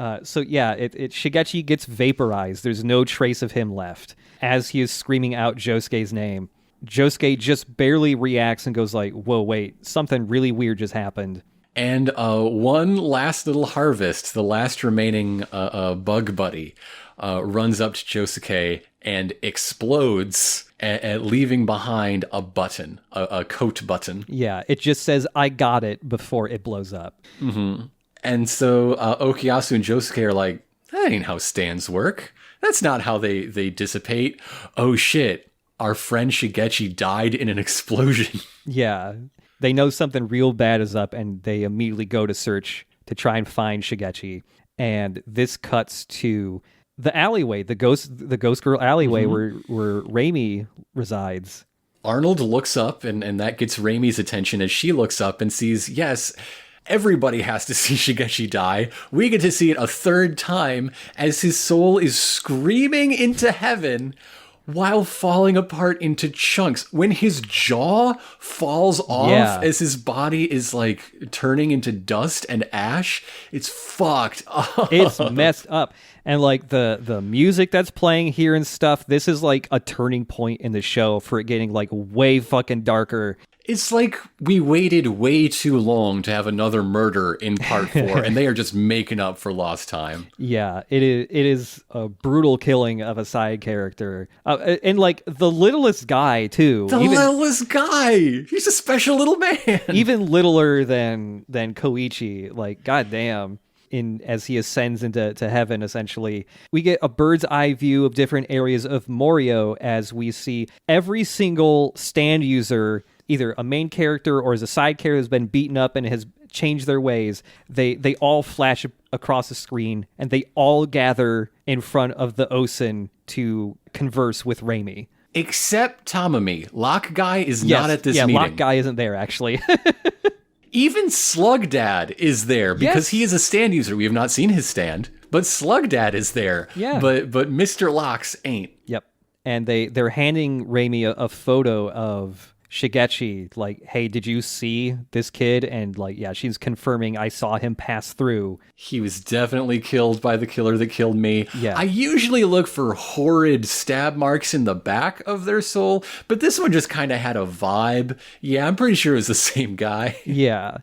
Shigechi gets vaporized. There's no trace of him left as he is screaming out Josuke's name. Josuke just barely reacts and goes like, whoa, wait, something really weird just happened. And one last little harvest, the last remaining bug buddy, runs up to Josuke and explodes, leaving behind a button, a coat button. Yeah, it just says, I got it, before it blows up. Mm-hmm. And so Okuyasu and Josuke are like, that ain't how stands work. That's not how they dissipate. Oh shit, our friend Shigechi died in an explosion. Yeah, they know something real bad is up, and they immediately go to search to try and find Shigechi. And this cuts to the alleyway, the ghost girl alleyway, mm-hmm. where Raimi resides. Arnold looks up, and that gets Raimi's attention as she looks up and sees, yes, everybody has to see Shigechi die. We get to see it a third time as his soul is screaming into heaven while falling apart into chunks. When his jaw falls off as his body is like turning into dust and ash, it's fucked up. It's messed up. And like the music that's playing here and stuff, this is like a turning point in the show for it getting like way fucking darker. It's like we waited way too long to have another murder in part 4, and they are just making up for lost time. Yeah, it is a brutal killing of a side character. And like the littlest guy, too. Littlest guy! He's a special little man! Even littler than Koichi. Like, goddamn. As he ascends into heaven, essentially. We get a bird's eye view of different areas of Morio as we see every single stand user, either a main character or as a side character has been beaten up and has changed their ways. They all flash across the screen, and they all gather in front of the Osen to converse with Raimi. Except Tamami. Lock Guy is not at this meeting. Lock Guy isn't there, actually. Even Slug Dad is there because he is a stand user. We have not seen his stand, but Slug Dad is there. Yeah. But Mr. Locks ain't. Yep. And they're handing Raimi a photo of Shigechi, like, hey, did you see this kid? And like, yeah, she's confirming, I saw him pass through. He was definitely killed by the killer that killed me. Yeah. I usually look for horrid stab marks in the back of their soul, but this one just kind of had a vibe. Yeah, I'm pretty sure it was the same guy. Yeah.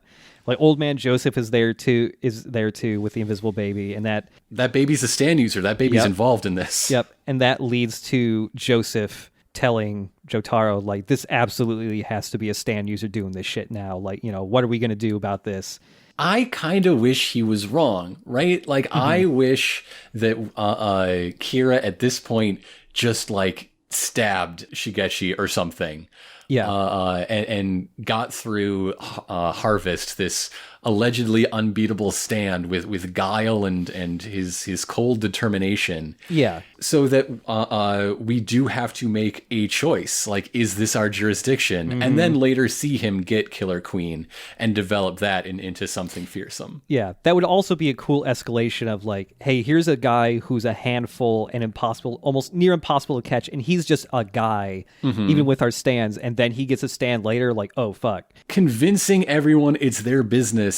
Like Old Man Joseph is there too with the invisible baby, and that baby's a stand user. That baby's involved in this. Yep. And that leads to Joseph telling Jotaro, like, this absolutely has to be a stand user doing this shit now. Like, what are we going to do about this? I kind of wish he was wrong, right? Like, I wish that Kira at this point just, like, stabbed Shigechi or something. Yeah. And got through Harvest, this allegedly unbeatable stand with guile and his cold determination. Yeah. So that we do have to make a choice. Like, is this our jurisdiction? Mm-hmm. And then later see him get Killer Queen and develop that into something fearsome. Yeah. That would also be a cool escalation of like, hey, here's a guy who's a handful and impossible, almost near impossible to catch. And he's just a guy, even with our stands. And then he gets a stand later, like, oh, fuck. Convincing everyone it's their business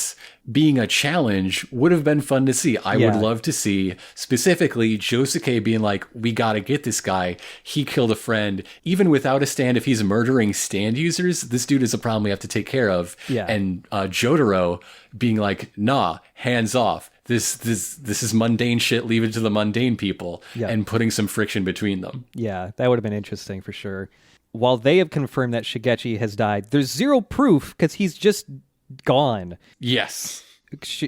being a challenge would have been fun to see. I would love to see specifically Josuke being like, we gotta get this guy. He killed a friend. Even without a stand, if he's murdering stand users, this dude is a problem we have to take care of. Yeah. And Jotaro being like, nah, hands off. This is mundane shit. Leave it to the mundane people. And putting some friction between them. Yeah, that would have been interesting for sure. While they have confirmed that Shigechi has died, there's zero proof because he's just gone. Yes.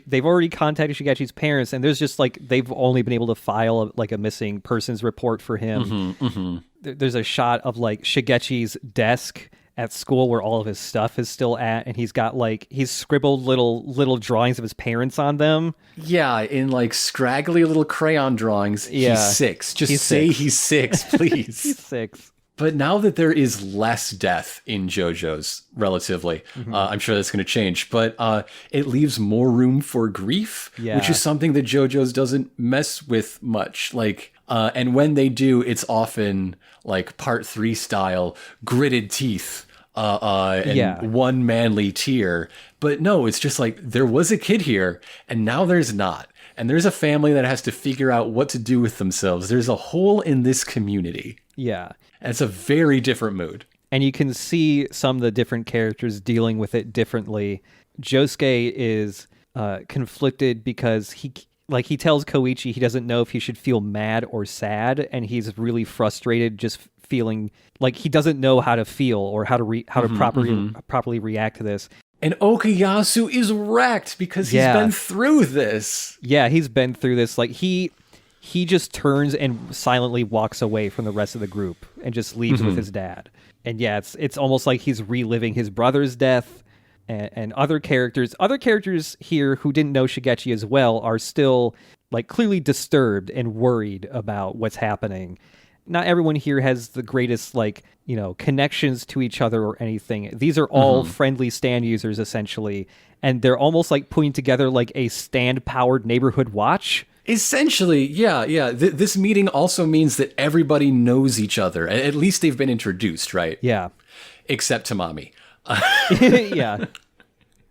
They've already contacted Shigechi's parents, and there's just like they've only been able to file a missing persons report for him. There's a shot of like Shigechi's desk at school where all of his stuff is still at, and he's got like he's scribbled little drawings of his parents on them. Yeah, in like scraggly little crayon drawings. Yeah. He's 6. Just say he's 6, please. He's 6. But now that there is less death in JoJo's, relatively, I'm sure that's going to change. But it leaves more room for grief, which is something that JoJo's doesn't mess with much. Like, And when they do, it's often like part 3 style, gritted teeth, and one manly tear. But no, it's just like, there was a kid here, and now there's not. And there's a family that has to figure out what to do with themselves. There's a hole in this community. Yeah. And it's a very different mood. And you can see some of the different characters dealing with it differently. Josuke is conflicted because he tells Koichi he doesn't know if he should feel mad or sad, and he's really frustrated just feeling like he doesn't know how to feel or how to properly react to this. And Okuyasu is wrecked because he's been through this. Yeah, he's been through this. Like he just turns and silently walks away from the rest of the group and just leaves with his dad. And yeah, it's almost like he's reliving his brother's death, and other characters here who didn't know Shigechi as well are still like clearly disturbed and worried about what's happening. Not everyone here has the greatest connections to each other or anything. These are all friendly stand users essentially, and they're almost like putting together like a stand-powered neighborhood watch. Essentially, yeah. This meeting also means that everybody knows each other. At least they've been introduced, right? Yeah. Except Tamami. Yeah.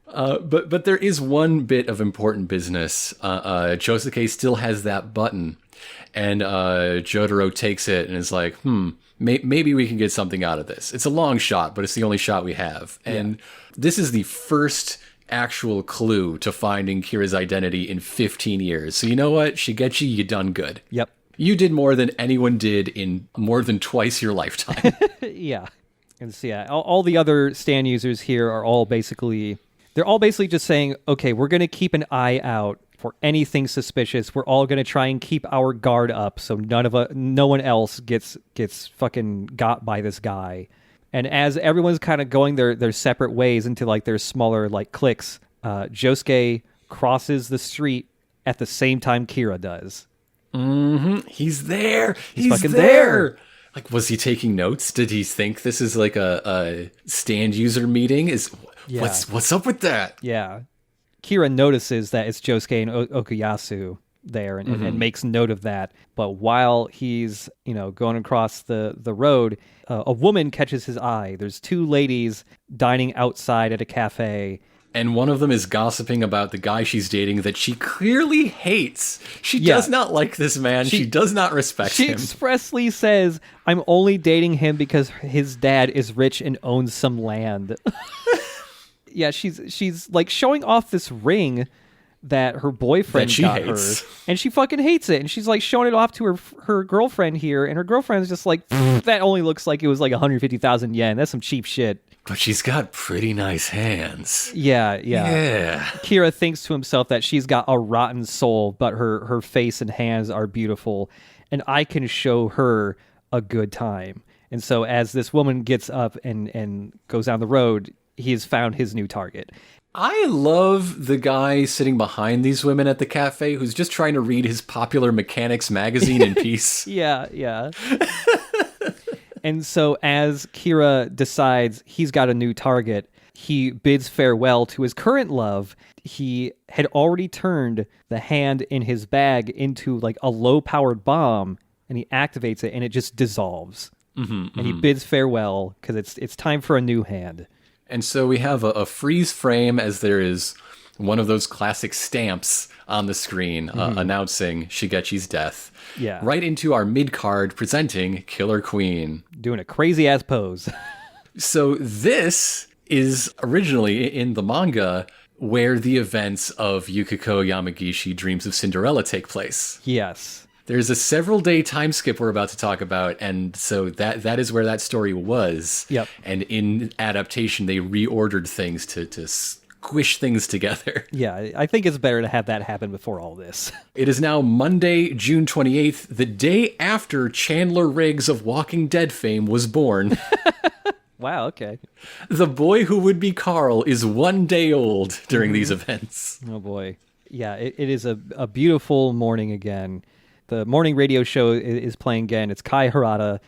But there is one bit of important business. Josuke still has that button, and Jotaro takes it and is like, maybe we can get something out of this. It's a long shot, but it's the only shot we have. And this is the first actual clue to finding Kira's identity in 15 years. So you know what? Shigechi, you done good. Yep. You did more than anyone did in more than twice your lifetime. Yeah. And so all the other stand users here are all basically just saying, okay, we're going to keep an eye out for anything suspicious. We're all going to try and keep our guard up so no one else gets fucking got by this guy. And as everyone's kind of going their separate ways into like their smaller like cliques, Josuke crosses the street at the same time Kira does. He's there. He's fucking there. Like, was he taking notes? Did he think this is like a stand user meeting? What's up with that? Yeah. Kira notices that it's Josuke and Okuyasu there and makes note of that. But while he's, going across the road, a woman catches his eye. There's 2 ladies dining outside at a cafe. And one of them is gossiping about the guy she's dating that she clearly hates. She does not like this man. She does not respect him. She expressly says, I'm only dating him because his dad is rich and owns some land. Yeah, she's like showing off this ring that her boyfriend got her, and she fucking hates it. And she's like showing it off to her girlfriend here, and her girlfriend's just like, that only looks like it was like 150,000 yen. That's some cheap shit. But she's got pretty nice hands. Yeah. Kira thinks to himself that she's got a rotten soul, but her face and hands are beautiful, and I can show her a good time. And so as this woman gets up and goes down the road, he has found his new target. I love the guy sitting behind these women at the cafe who's just trying to read his Popular Mechanics magazine in peace. Yeah. And so as Kira decides he's got a new target, he bids farewell to his current love. He had already turned the hand in his bag into like a low-powered bomb, and he activates it, and it just dissolves. And he bids farewell because it's time for a new hand. And so we have a freeze frame as there is one of those classic stamps on the screen announcing Shigechi's death. Yeah. Right into our mid-card presenting Killer Queen. Doing a crazy-ass pose. So this is originally in the manga where the events of Yukiko Yamagishi Dreams of Cinderella take place. Yes. There's a several-day time skip we're about to talk about, and so that is where that story was. Yep. And in adaptation, they reordered things to squish things together. Yeah, I think it's better to have that happen before all this. It is now Monday, June 28th, the day after Chandler Riggs of Walking Dead fame was born. Wow, okay. The boy who would be Carl is 1 day old during these events. Oh, boy. Yeah, it is a beautiful morning again. The morning radio show is playing again. It's Kai Harada,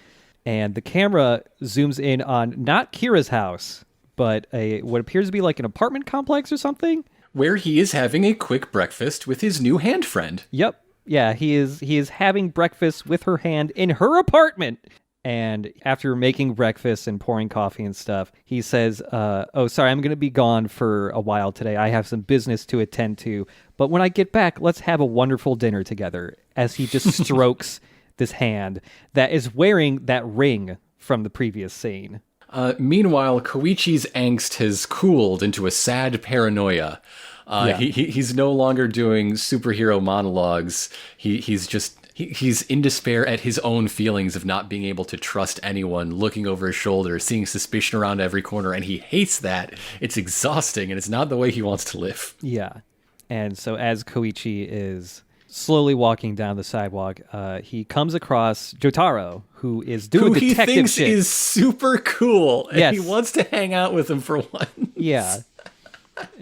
and the camera zooms in on not Kira's house, but what appears to be like an apartment complex or something. Where he is having a quick breakfast with his new hand friend. Yep. He is having breakfast with her hand in her apartment. And after making breakfast and pouring coffee and stuff, he says, oh, sorry, I'm going to be gone for a while today. I have some business to attend to. But when I get back, let's have a wonderful dinner together, as he just strokes this hand that is wearing that ring from the previous scene. Meanwhile, Koichi's angst has cooled into a sad paranoia. He's no longer doing superhero monologues. He's in despair at his own feelings of not being able to trust anyone, looking over his shoulder, seeing suspicion around every corner, and he hates that. It's exhausting, and it's not the way he wants to live. Yeah. And so as Koichi is slowly walking down the sidewalk, he comes across Jotaro, who is doing detective he thinks shit. Is super cool, and yes. he wants to hang out with him for once. Yeah.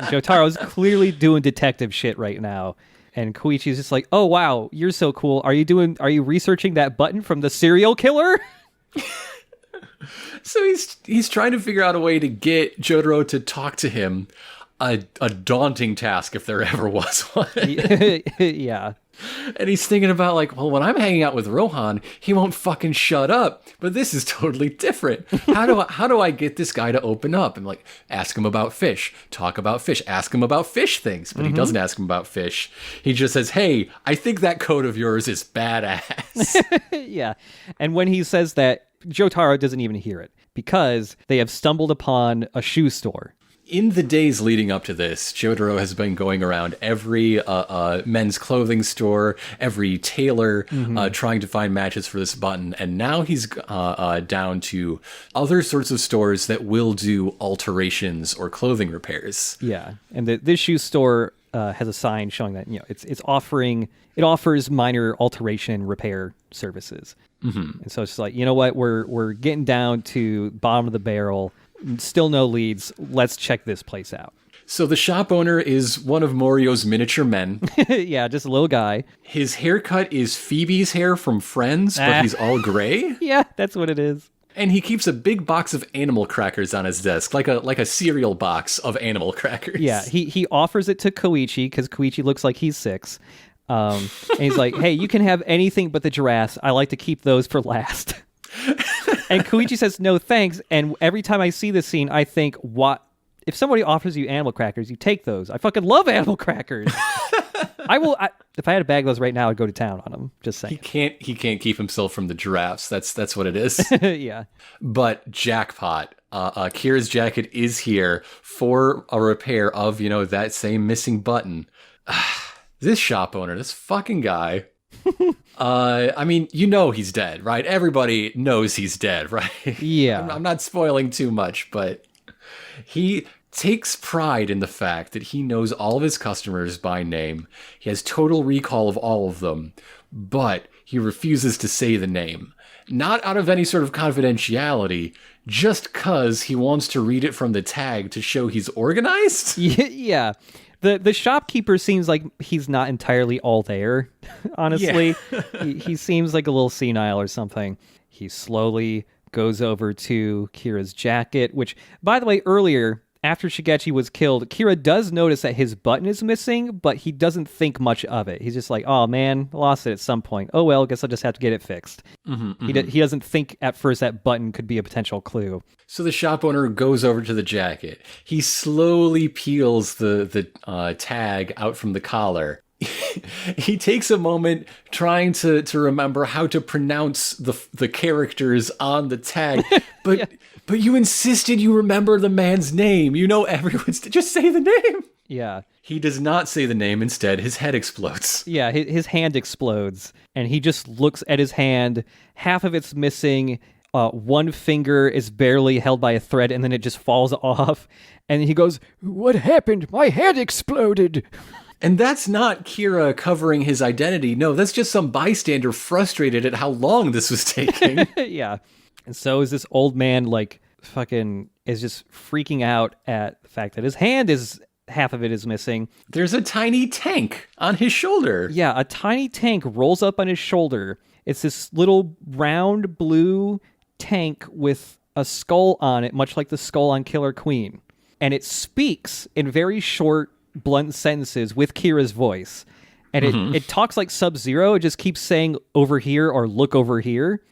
Jotaro's clearly doing detective shit right now. And Koichi's just like, oh, wow, you're so cool. Are you researching that button from the serial killer? So he's trying to figure out a way to get Jotaro to talk to him. A daunting task if there ever was one. Yeah. And he's thinking about like, well, when I'm hanging out with Rohan, he won't fucking shut up. But this is totally different. How do I get this guy to open up? And like, ask him about fish, talk about fish, ask him about fish things. But he doesn't ask him about fish. He just says, hey, I think that coat of yours is badass. Yeah. And when he says that, Jotaro doesn't even hear it because they have stumbled upon a shoe store. In the days leading up to this, Jotaro has been going around every men's clothing store, every tailor, trying to find matches for this button. And now he's down to other sorts of stores that will do alterations or clothing repairs. Yeah. And this shoe store has a sign showing that, it offers minor alteration repair services. And so it's just like, you know what, we're getting down to bottom of the barrel. Still no leads. Let's check this place out. So the shop owner is one of Morio's miniature men. Yeah, just a little guy. His haircut is Phoebe's hair from Friends, but he's all gray. Yeah, that's what it is. And he keeps a big box of animal crackers on his desk, like a cereal box of animal crackers. Yeah, he offers it to Koichi because Koichi looks like he's 6. And he's like, hey, you can have anything but the giraffes. I like to keep those for last. And Koichi says, no, thanks. And every time I see this scene, I think, what? If somebody offers you animal crackers, you take those. I fucking love animal crackers. If I had a bag of those right now, I'd go to town on them. Just saying. He can't keep himself from the giraffes. That's what it is. Yeah. But jackpot. Kira's jacket is here for a repair of, that same missing button. This shop owner, this fucking guy. I mean, he's dead, right? Everybody knows he's dead, right? Yeah. I'm not spoiling too much, but he takes pride in the fact that he knows all of his customers by name. He has total recall of all of them, but he refuses to say the name. Not out of any sort of confidentiality, just 'cause he wants to read it from the tag to show he's organized? Yeah. The shopkeeper seems like he's not entirely all there, honestly. Yeah. he seems like a little senile or something. He slowly goes over to Kira's jacket, which, by the way, earlier, after Shigechi was killed, Kira does notice that his button is missing, but he doesn't think much of it. He's just like, oh man, I lost it at some point. Oh well, guess I'll just have to get it fixed. He doesn't think at first that button could be a potential clue. So the shop owner goes over to the jacket. He slowly peels the tag out from the collar. He takes a moment trying to remember how to pronounce the characters on the tag, but yeah. But you insisted you remember the man's name. Everyone's just say the name. Yeah. He does not say the name. Instead, his head explodes. Yeah, his hand explodes, and he just looks at his hand. Half of it's missing. One finger is barely held by a thread, and then it just falls off. And he goes, "What happened? My hand exploded." And that's not Kira covering his identity. No, that's just some bystander frustrated at how long this was taking. Yeah. And so is this old man, is just freaking out at the fact that his hand half of it is missing. There's a tiny tank on his shoulder. Yeah, a tiny tank rolls up on his shoulder. It's this little round blue tank with a skull on it, much like the skull on Killer Queen. And it speaks in very short, blunt sentences with Kira's voice. And it talks like Sub-Zero. It just keeps saying over here or look over here.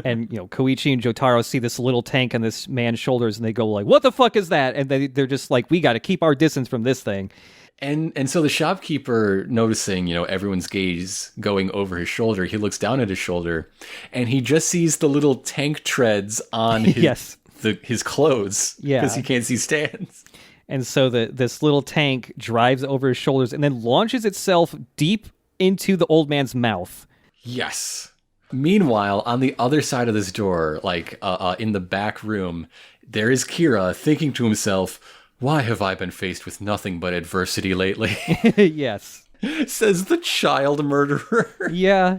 And, Koichi and Jotaro see this little tank on this man's shoulders and they go like, what the fuck is that? And they're just like, we got to keep our distance from this thing. And so the shopkeeper, noticing, everyone's gaze going over his shoulder, he looks down at his shoulder and he just sees the little tank treads on his, his clothes because he can't see stands. And so this little tank drives over his shoulders and then launches itself deep into the old man's mouth. Yes. Meanwhile, on the other side of this door, like in the back room, there is Kira thinking to himself, why have I been faced with nothing but adversity lately? Yes. Says the child murderer. Yeah.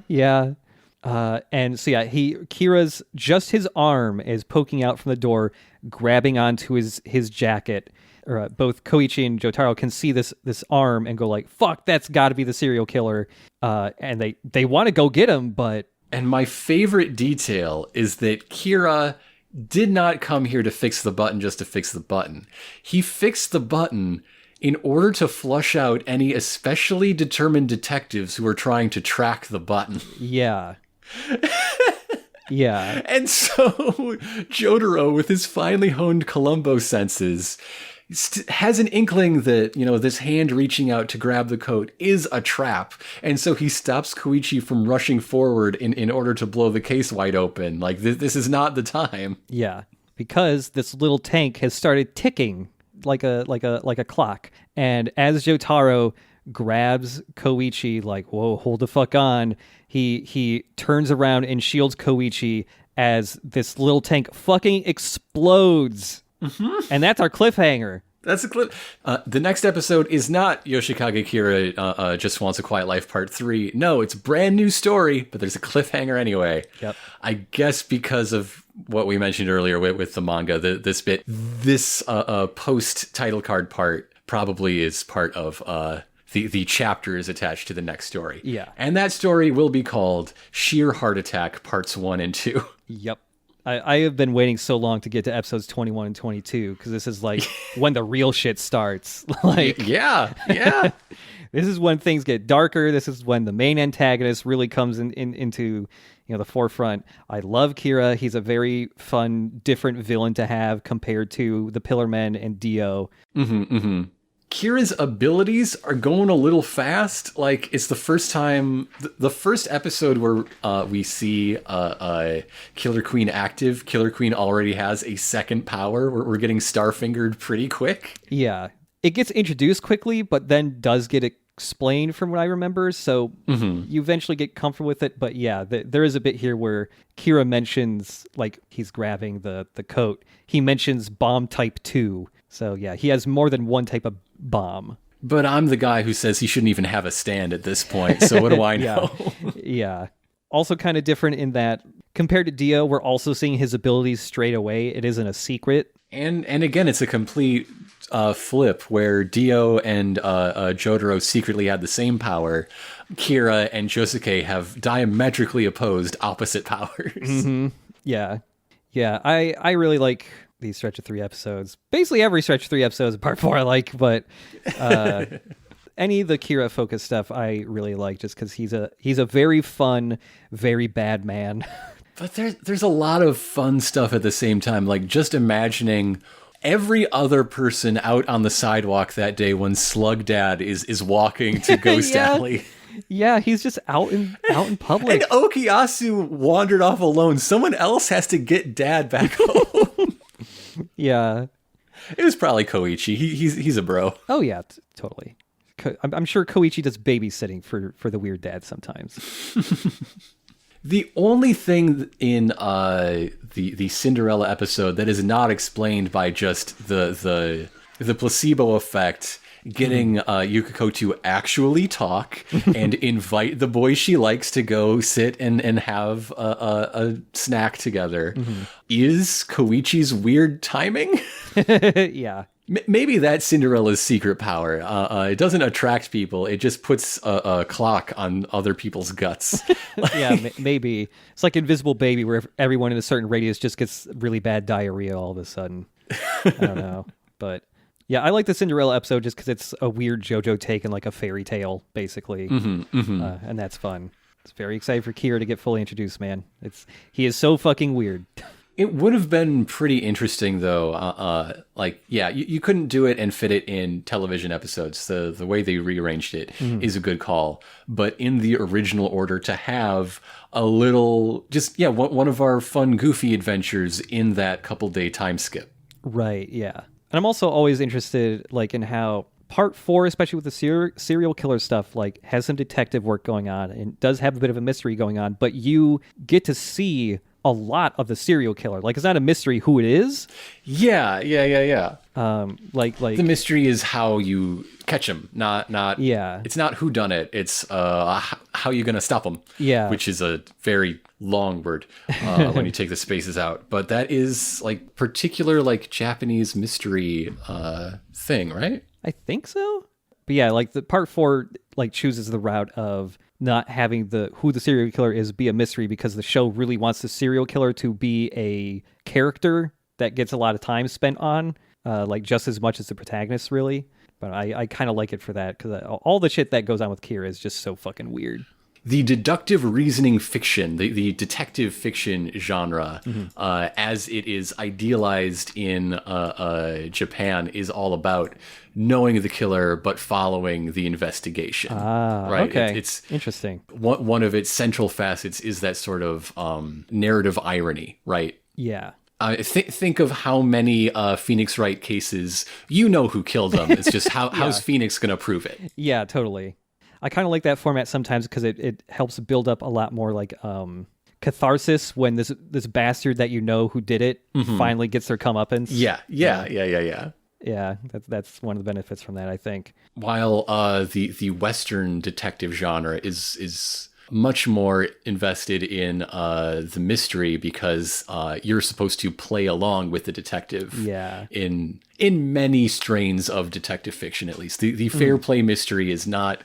And so Kira's just his arm is poking out from the door, grabbing onto his jacket. Both Koichi and Jotaro can see this arm and go like, fuck, that's got to be the serial killer. And they want to go get him, but... And my favorite detail is that Kira did not come here to fix the button just to fix the button. He fixed the button in order to flush out any especially determined detectives who are trying to track the button. Yeah. Yeah. And so Jotaro, with his finely honed Columbo senses, has an inkling that, this hand reaching out to grab the coat is a trap. And so he stops Koichi from rushing forward in order to blow the case wide open. Like, this is not the time. Yeah, because this little tank has started ticking like a clock. And as Jotaro grabs Koichi, like, whoa, hold the fuck on, he turns around and shields Koichi as this little tank fucking explodes. Mm-hmm. And that's our cliffhanger. That's a clip. The next episode is not Yoshikage Kira Just Wants a Quiet Life Part 3. No, it's a brand new story, but there's a cliffhanger anyway. Yep. I guess because of what we mentioned earlier with the manga, this post-title card part probably is part of the chapters attached to the next story. Yeah. And that story will be called Sheer Heart Attack Parts 1 and 2. Yep. I have been waiting so long to get to episodes 21 and 22 because this is like when the real shit starts. Like, yeah. This is when things get darker. This is when the main antagonist really comes into the forefront. I love Kira. He's a very fun, different villain to have compared to the Pillar Men and Dio. Kira's abilities are going a little fast. Like, it's the first time, the first episode where we see Killer Queen active. Killer Queen already has a second power. We're getting Starfingered pretty quick. Yeah. It gets introduced quickly, but then does get explained from what I remember. So you eventually get comfortable with it. But yeah, there is a bit here where Kira mentions, like, he's grabbing the coat. He mentions bomb type 2. So yeah, he has more than one type of bomb. But I'm the guy who says he shouldn't even have a stand at this point, so what do I know? Yeah. Also kind of different in that, compared to Dio, we're also seeing his abilities straight away. It isn't a secret. And again, it's a complete flip where Dio and Jotaro secretly had the same power. Kira and Josuke have diametrically opposed opposite powers. Mm-hmm. Yeah. I really like these stretch of 3 episodes. Basically every stretch of 3 episodes apart from 4 I like, but any of the Kira focused stuff I really like just because he's a very fun, very bad man. But there's a lot of fun stuff at the same time. Like, just imagining every other person out on the sidewalk that day when Slug Dad is walking to Ghost Alley. Yeah, he's just out in public. And Okuyasu wandered off alone. Someone else has to get Dad back home. Yeah. It was probably Koichi. He's a bro. Oh, yeah, totally. I'm sure Koichi does babysitting for the weird dad sometimes. The only thing in the Cinderella episode that is not explained by just the placebo effect, getting Yukiko to actually talk and invite the boy she likes to go sit and have a snack together, is Koichi's weird timing. Yeah. Maybe that's Cinderella's secret power. It doesn't attract people. It just puts a clock on other people's guts. Yeah, maybe. It's like Invisible Baby, where everyone in a certain radius just gets really bad diarrhea all of a sudden. I don't know. But Yeah, I like the Cinderella episode just because it's a weird JoJo take and like a fairy tale, basically. And that's fun. It's very excited for Kira to get fully introduced, man. He is so fucking weird. It would have been pretty interesting, though. You couldn't do it and fit it in television episodes. The way they rearranged it is a good call. But in the original order, to have a little, one of our fun, goofy adventures in that couple-day time skip. Right, yeah. And I'm also always interested, like, in how Part 4, especially with the serial killer stuff, like, has some detective work going on and does have a bit of a mystery going on, but you get to see a lot of the serial killer. Like, it's not a mystery who it is. Yeah. Like the mystery is how you catch him, not. Yeah. It's not who done it. It's how you gonna stop him. Yeah. Which is a very long word when you take the spaces out. But that is like particular like Japanese mystery thing, right? I think so. But yeah, like the Part 4 like chooses the route of not having who the serial killer is be a mystery, because the show really wants the serial killer to be a character that gets a lot of time spent on, like just as much as the protagonist, really. But I kind of like it for that, because all the shit that goes on with Kira is just so fucking weird. The deductive reasoning fiction, the detective fiction genre, as it is idealized in Japan, is all about knowing the killer but following the investigation. Right? Okay. It's interesting. One of its central facets is that sort of narrative irony, right? Yeah. Think of how many Phoenix Wright cases you know who killed them. It's just how's Phoenix going to prove it? Yeah, totally. I kind of like that format sometimes because it helps build up a lot more like catharsis when this bastard that you know who did it finally gets their comeuppance. Yeah. Yeah, that's one of the benefits from that, I think. While the Western detective genre is much more invested in the mystery, because you're supposed to play along with the detective. Yeah. In many strains of detective fiction, at least, the fair play mystery is not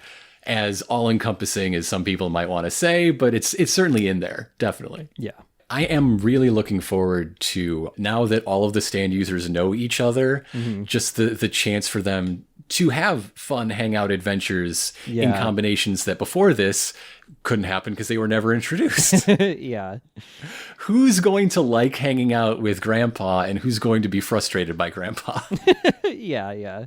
as all-encompassing as some people might want to say, but it's certainly in there, definitely. Yeah. I am really looking forward to, now that all of the stand users know each other, just the chance for them to have fun hangout adventures in combinations that before this couldn't happen because they were never introduced. Yeah. Who's going to like hanging out with Grandpa, and who's going to be frustrated by Grandpa? Yeah.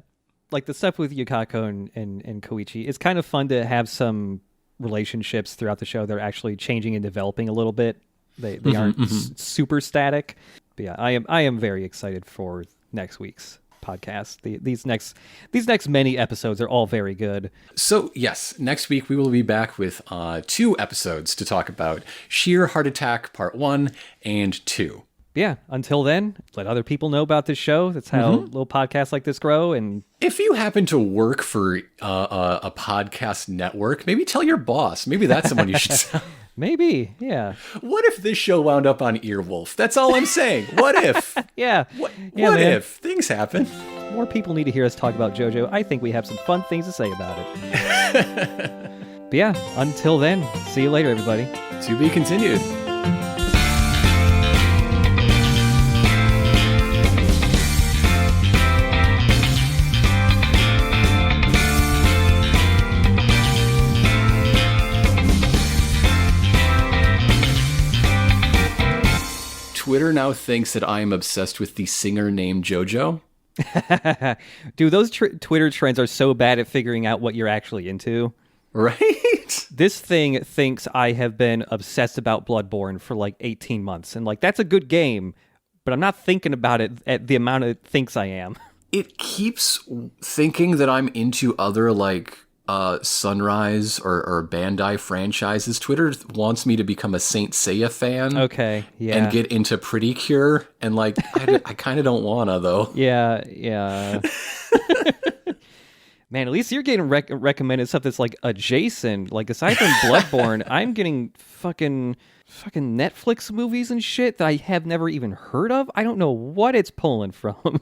Like the stuff with Yukako and Koichi, it's kind of fun to have some relationships throughout the show that are actually changing and developing a little bit. They aren't super static. But yeah, I am very excited for next week's podcast. These next many episodes are all very good. So yes, next week we will be back with 2 episodes to talk about: Sheer Heart Attack Part 1 and 2. Yeah, until then, let other people know about this show. That's how little podcasts like this grow. And if you happen to work for a podcast network, maybe tell your boss. Maybe that's someone you should tell. Maybe, yeah. What if this show wound up on Earwolf? That's all I'm saying. What if? Yeah. What if? Things happen. More people need to hear us talk about JoJo. I think we have some fun things to say about it. But yeah, until then, see you later, everybody. To be continued. Twitter now thinks that I am obsessed with the singer named JoJo. Dude, those Twitter trends are so bad at figuring out what you're actually into. Right? This thing thinks I have been obsessed about Bloodborne for like 18 months. And like, that's a good game, but I'm not thinking about it at the amount it thinks I am. It keeps thinking that I'm into other like Sunrise or Bandai franchises. Twitter wants me to become a Saint Seiya fan. Okay, yeah. And get into Pretty Cure. And like, I kind of don't wanna, though. Yeah. Man, at least you're getting recommended stuff that's like adjacent. Like, aside from Bloodborne, I'm getting fucking Netflix movies and shit that I have never even heard of. I don't know what it's pulling from.